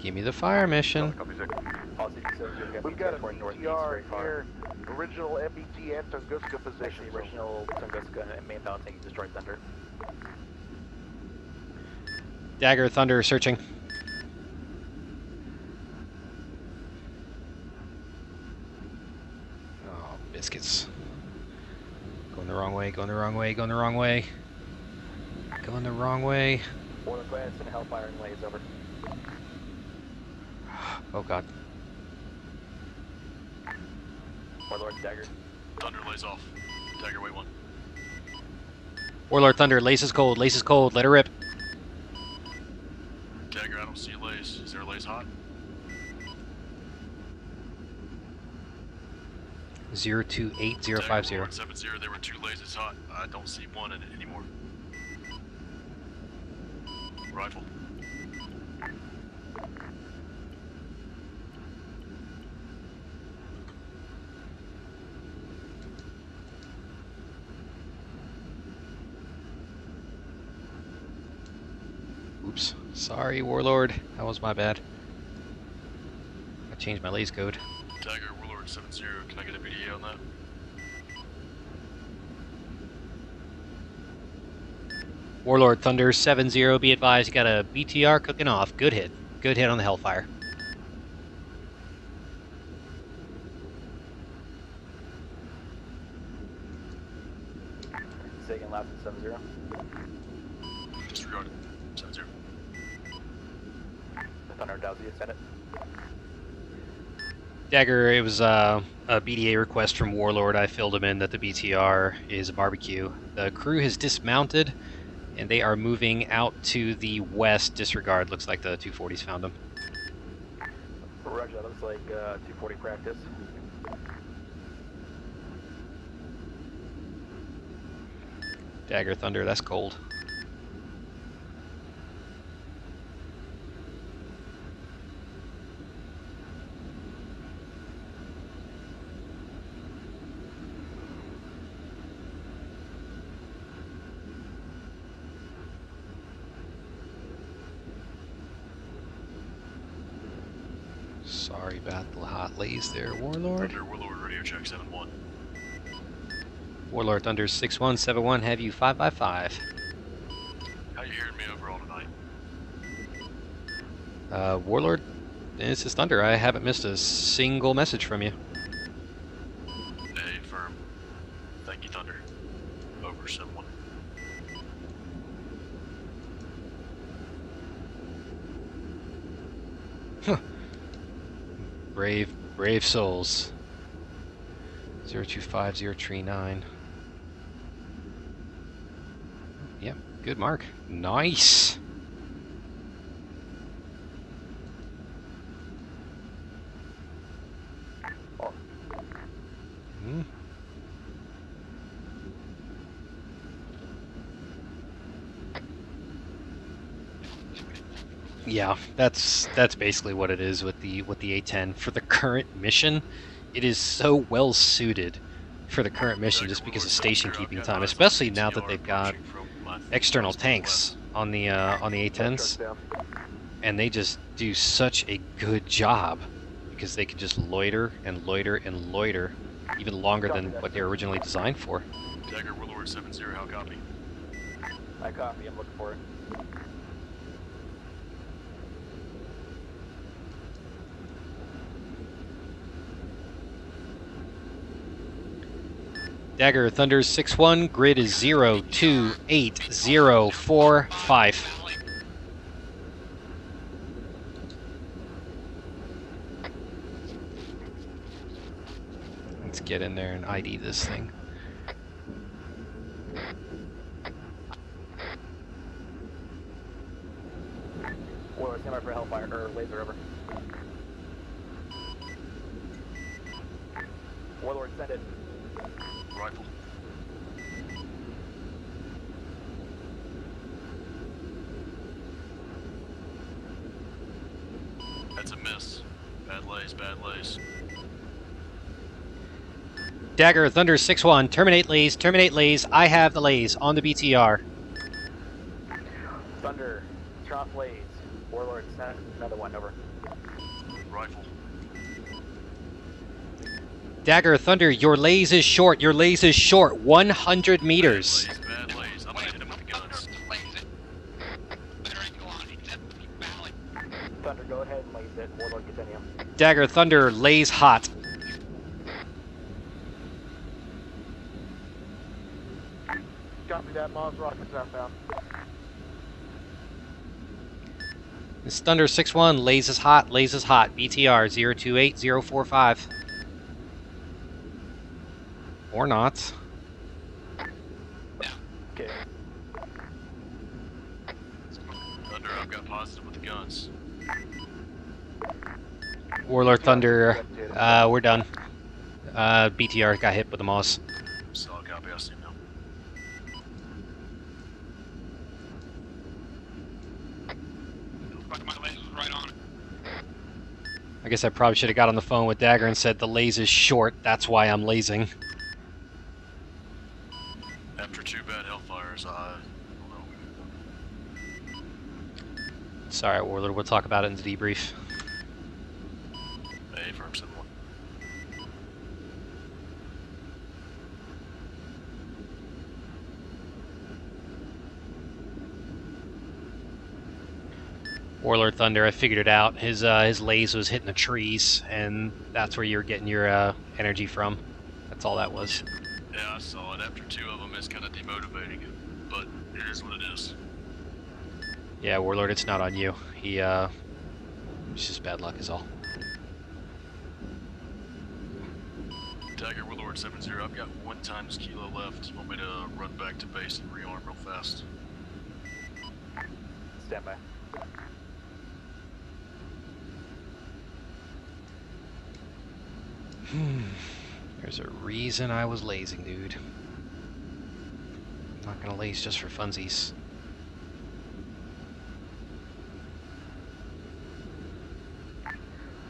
Give me the fire mission. We've got a CR here. Original MBT and Tunguska position. Original Tunguska and main battle tank destroyed Thunder. Dagger Thunder searching. Oh, biscuits. Going the wrong way, going the wrong way, going the wrong way. Going the wrong way. Warlord, go ahead and send Hellfire and Lays over. Oh god. Warlord, Dagger. Thunder lays off. Dagger, wait 1. Warlord Thunder, lace is cold, let her rip. Dagger, I don't see a lays. Is there a lays hot? 028050. 70, there were 2 lasers hot. I don't see one in it anymore. Rifle. Oops. Sorry, Warlord. That was my bad. I changed my lace code. Dagger, Warlord Warlord 70, can I get a BDA on that? Warlord Thunder 70, be advised, you got a BTR cooking off. Good hit. Good hit on the Hellfire. Second lap at 70. Disregarded. 70. Thunder Dowsy, send it. Dagger, it was a BDA request from Warlord. I filled him in that the BTR is a barbecue. The crew has dismounted, and they are moving out to the west. Disregard. Looks like the 240s found them. Roger, that looks like 240 practice. Dagger Thunder, that's cold. Sorry about the hot lays there, Warlord. Thunder, Warlord, radio check 7-1. Warlord Thunder 6171, have you 5x5. How you hearing me overall tonight? Warlord, this is Thunder. I haven't missed a single message from you. Firm. Thank you, Thunder. Over 7-1. Brave souls. 025039. Yep, good mark. Nice. Yeah, that's basically what it is with the A10 for the current mission. It is so well suited for the current mission just because of station keeping time, especially now that they've got external tanks on the A10s, and they just do such a good job because they can just loiter and loiter and loiter even longer than what they were originally designed for. Dagger, Warlord 70, how copy? I copy, I'm looking for it. Dagger Thunder 61, grid is 028045. Let's get in there and ID this thing. Well, stand by for Hellfire, or laser over. Warlord, send it. Rifle. That's a miss. Bad lays, bad lays. Dagger Thunder 61, terminate lays, terminate lays. I have the lays on the BTR. Thunder, trough lays. Warlord, send another one over. Rifle. Dagger Thunder, your lays is short. Your lays is short. 100 meters. Bad lays. I'm gonna hit him with the guns. Thunder, go ahead and lays it. Warlord, continue. Dagger Thunder, lays hot. Copy that, Mars rockets outbound. This Thunder 61, lays is hot, lays is hot. BTR 028045. Or not. Okay. Thunder, I've got positive with the guns. Warlord Thunder, we're done. BTR got hit with the Moss. Solid copy, I see him now. I guess I probably should have got on the phone with Dagger and said the lays is short, that's why I'm lasing. After 2 bad Hellfires, I don't know. It's alright, Warlord, we'll talk about it in the debrief. Firm 7-1. Warlord Thunder, I figured it out. His laze was hitting the trees, and that's where you're getting your energy from. That's all that was. Yeah, I saw it. After 2 of them, it's kind of demotivating, but it is what it is. Yeah, Warlord, it's not on you. It's just bad luck is all. Dagger, Warlord 7-0, I've got 1 times kilo left. Want me to run back to base and rearm real fast? Stand by. There's a reason I was lazing, dude. I'm not gonna laze just for funsies.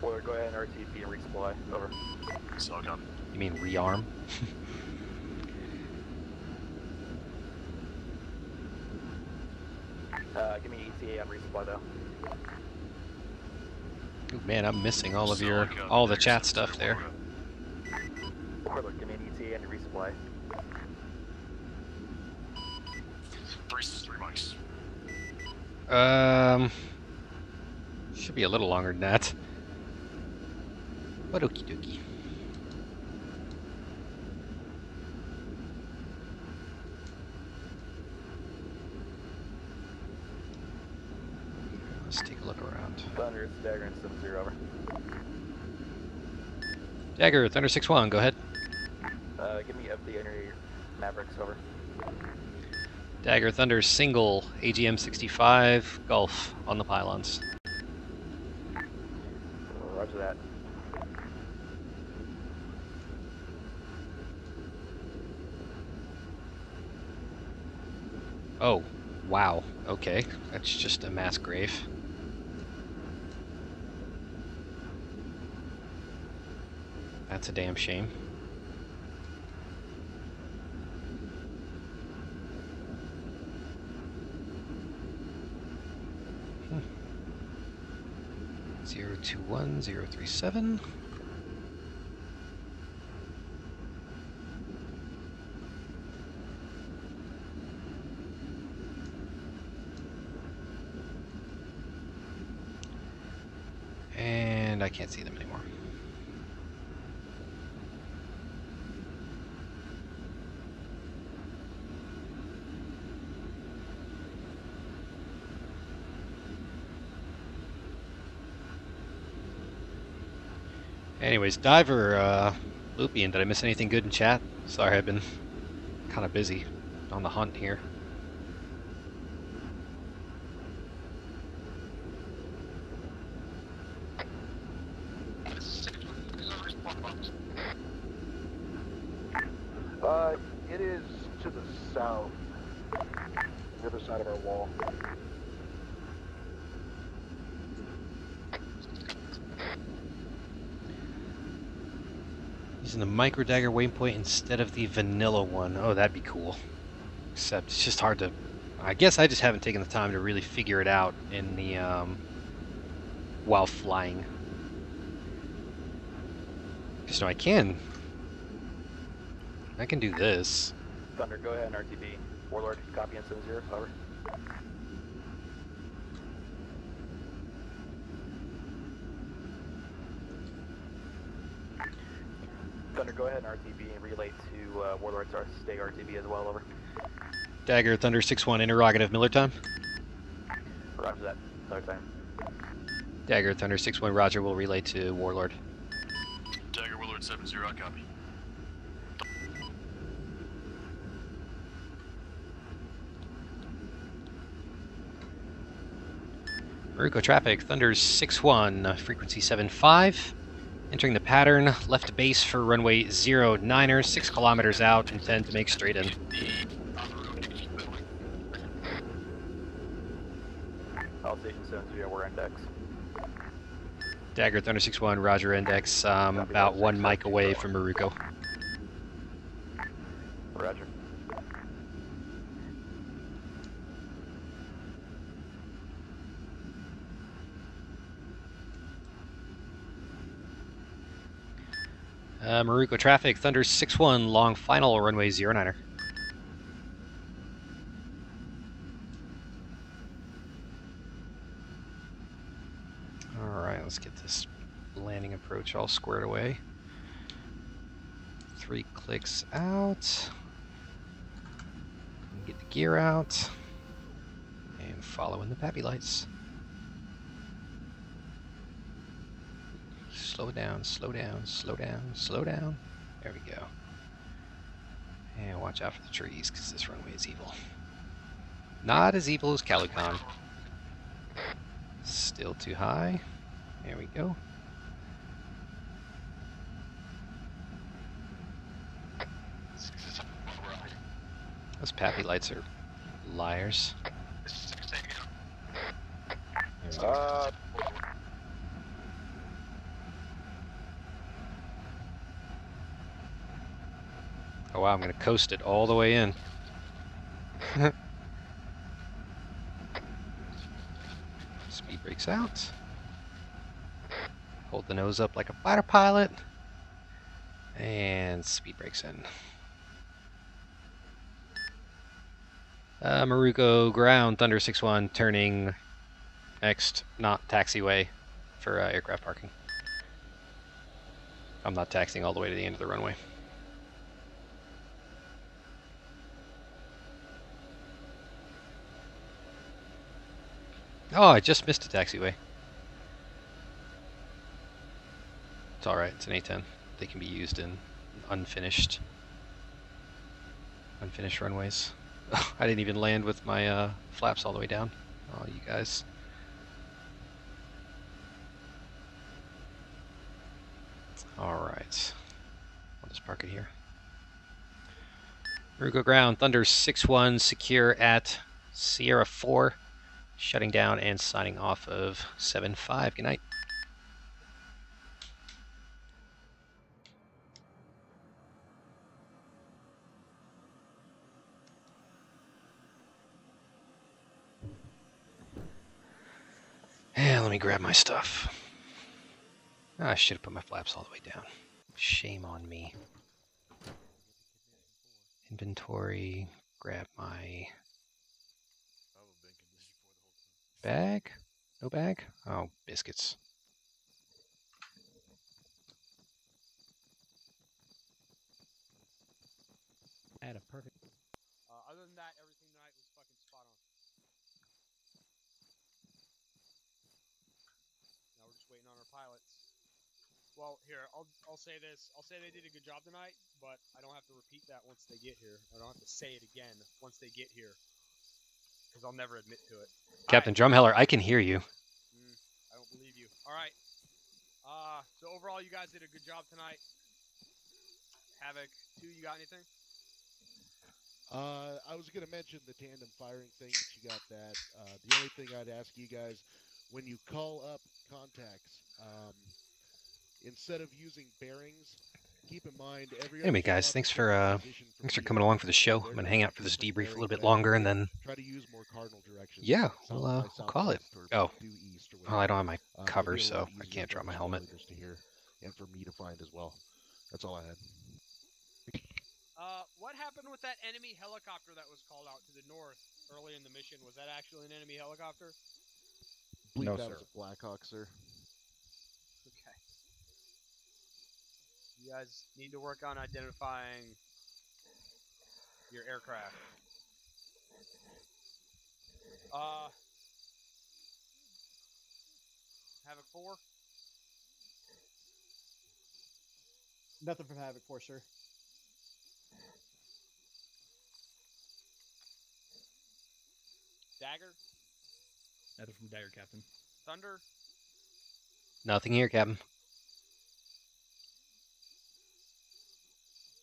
Warlord, go ahead and RTP and resupply. Over. Solcom. You mean rearm? Give me ETA on resupply though. Ooh, man, I'm missing all of all the chat stuff there. Warlord, give me an ETA and resupply. 3 mics. Should be a little longer than that. But okie dokie. Let's take a look around. Thunder, it's Dagger and 7-0, over. Dagger, Thunder 6-1, go ahead. Give me FD energy Mavericks, over. Dagger, Thunder, single, AGM 65, Gulf, on the pylons. Roger that. Oh, wow, okay. That's just a mass grave. That's a damn shame. Hmm. 021037. And I can't see them anymore. Anyways, Diver, Lupian, did I miss anything good in chat? Sorry, I've been kind of busy on the hunt here. It is to the south, the other side of our wall. Using the micro dagger waypoint instead of the vanilla one. Oh, that'd be cool. Except it's just hard to... I guess I just haven't taken the time to really figure it out in the while flying. Just know I can do this. Thunder, go ahead and RTB. Warlord, copy on 7-0, over. Thunder, go ahead and RTB and relay to Warlord's stay RTB as well, over. Dagger, Thunder 6-1, interrogative, Miller time. Roger that, Miller time. Dagger, Thunder 6-1, Roger, will relay to Warlord. Dagger, Warlord 7-0, copy. Maruko traffic, Thunder 6-1, frequency 7-5. Entering the pattern, left base for runway 09er, 6 kilometers out, intend to make straight in. All station 7-0, we're index. Dagger, Thunder 6-1, Roger, index, about 1 mic away from Maruko. Roger. Maruko traffic, Thunder 6-1, long final, runway 09er. let's get this landing approach all squared away. 3 clicks out. Get the gear out. And follow in the pappy lights. Slow down, slow down, slow down, slow down. There we go. And watch out for the trees, because this runway is evil. Not as evil as Calucon. Still too high. There we go. Those pappy lights are liars. Oh wow, I'm gonna coast it all the way in. Speed brakes out. Hold the nose up like a fighter pilot. And speed brakes in. Maruko ground, Thunder 6-1, turning next, not taxiway for aircraft parking. I'm not taxiing all the way to the end of the runway. Oh, I just missed a taxiway. It's alright, it's an A-10. They can be used in unfinished runways. I didn't even land with my flaps all the way down. Oh, you guys. Alright. I'll just park it here. Maruko ground, Thunder 6-1, secure at Sierra 4. Shutting down and signing off of 7-5. Good night. And let me grab my stuff. Oh, I should have put my flaps all the way down. Shame on me. Inventory. Grab my bag? No bag? Oh, biscuits. I had a perfect. Other than that, everything tonight was fucking spot on. Now we're just waiting on our pilots. Well, here, I'll say this. I'll say they did a good job tonight, but I don't have to repeat that once they get here. I don't have to say it again once they get here. Because I'll never admit to it. Captain Drumheller, I can hear you. I don't believe you. Alright. So overall, you guys did a good job tonight. Havoc 2, you got anything? I was going to mention the tandem firing thing, but you got that. The only thing I'd ask you guys, when you call up contacts, instead of using bearings, keep in mind every Anyway, guys, thanks for coming along for the show. I'm gonna hang out for this debrief a little bit longer, and then yeah, we'll call it. Oh, well, I don't have my cover, so I can't drop my helmet. And for me to find as well. That's all I had. What happened with that enemy helicopter that was called out to the north early in the mission? Was that actually an enemy helicopter? I believe that was a Blackhawk, sir. Okay. You guys need to work on identifying your aircraft. Havoc 4? Nothing from Havoc 4, sir. Dagger? Nothing from Dagger, Captain. Thunder? Nothing here, Captain.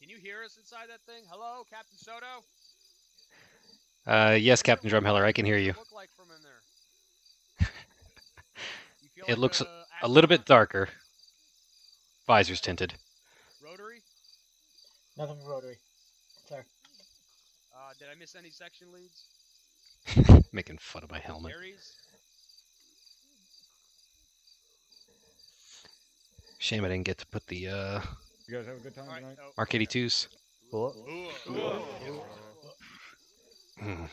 Can you hear us inside that thing? Hello, Captain Soto? Yes, Captain Drumheller, I can hear you. Look like from in there? It looks a little bit darker. Visor's tinted. Rotary? Nothing rotary. Sorry. Did I miss any section leads? Making fun of my helmet. Aries? Shame I didn't get to put the You guys have a good time tonight? Mark 82s.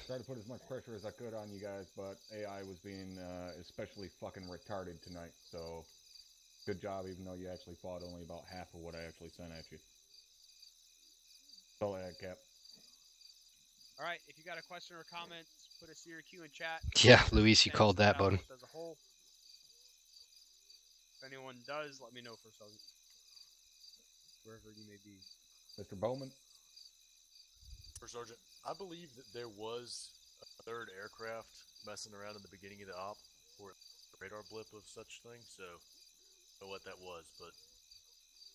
Tried to put as much pressure as I could on you guys, but AI was being especially fucking retarded tonight, so Good job, even though you actually fought only about half of what I actually sent at you. That's all I had, Cap. All right, if you got a question or comment, put a CRQ in chat. Yeah, Luis, you called that, bud. As a whole. If anyone does, let me know, First Sergeant. Wherever you may be. Mr. Bowman? First Sergeant, I believe that there was a third aircraft messing around in the beginning of the op, or a radar blip of such thing, so I don't know what that was, but...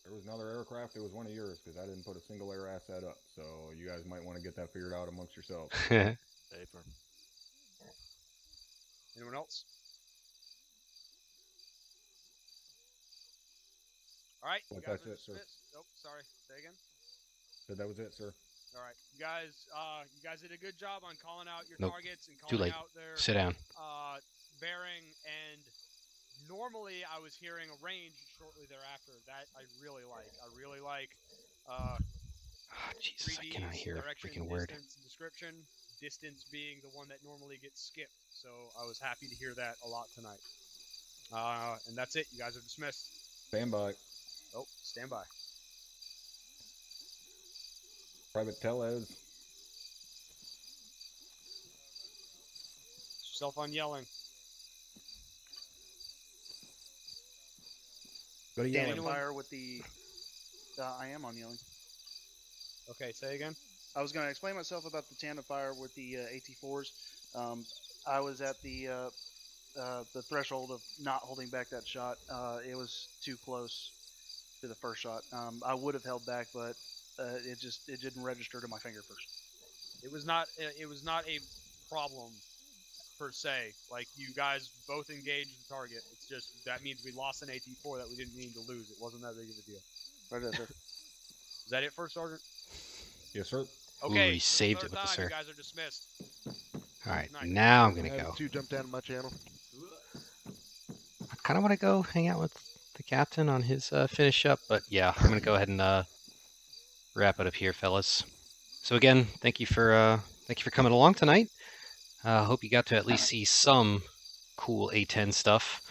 There was another aircraft. It was one of yours, because I didn't put a single air asset up, so you guys might want to get that figured out amongst yourselves. Paper. Anyone else? All right, you guys are dismissed. Oh, sorry. Say again. So that was it, sir. All right, you guys did a good job on calling out your Nope. targets and Too calling late. out their Sit down. bearing. And normally I was hearing a range shortly thereafter. That I really like. I really like. Jesus, I cannot hear a freaking word. Distance, and description. Distance being the one that normally gets skipped. So I was happy to hear that a lot tonight. And that's it. You guys are dismissed. Stand by. Oh, stand by. Private Tellez. Yourself on yelling. Go to yelling. Tandem fire with the... I am on yelling. Okay, say again. I was going to explain myself about the tandem fire with the AT4s. I was at the threshold of not holding back that shot. It was too close to the first shot. I would have held back, but it didn't register to my finger first. It was not a problem per se. Like, you guys both engaged the target. It's just that means we lost an AT4 that we didn't mean to lose. It wasn't that big of a deal. Right there, sir. Is that it, First Sergeant? Yes, sir. Okay. Ooh, he saved it with the sir. You guys are dismissed. All right, now I'm gonna I have go. 2 jump down to my channel. I kind of want to go hang out with the captain on his finish up, but yeah, I'm gonna go ahead and wrap it up here, fellas. So again, thank you for coming along tonight. Hope you got to at least see some cool A10 stuff.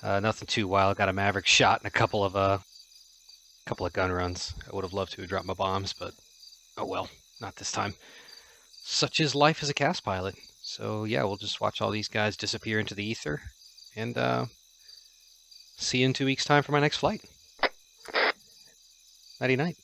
Nothing too wild. Got a Maverick shot and a couple of gun runs. I would have loved to have dropped my bombs, but oh well, not this time. Such is life as a cast pilot. So yeah, we'll just watch all these guys disappear into the ether, and see you in 2 weeks' time for my next flight. Nighty night.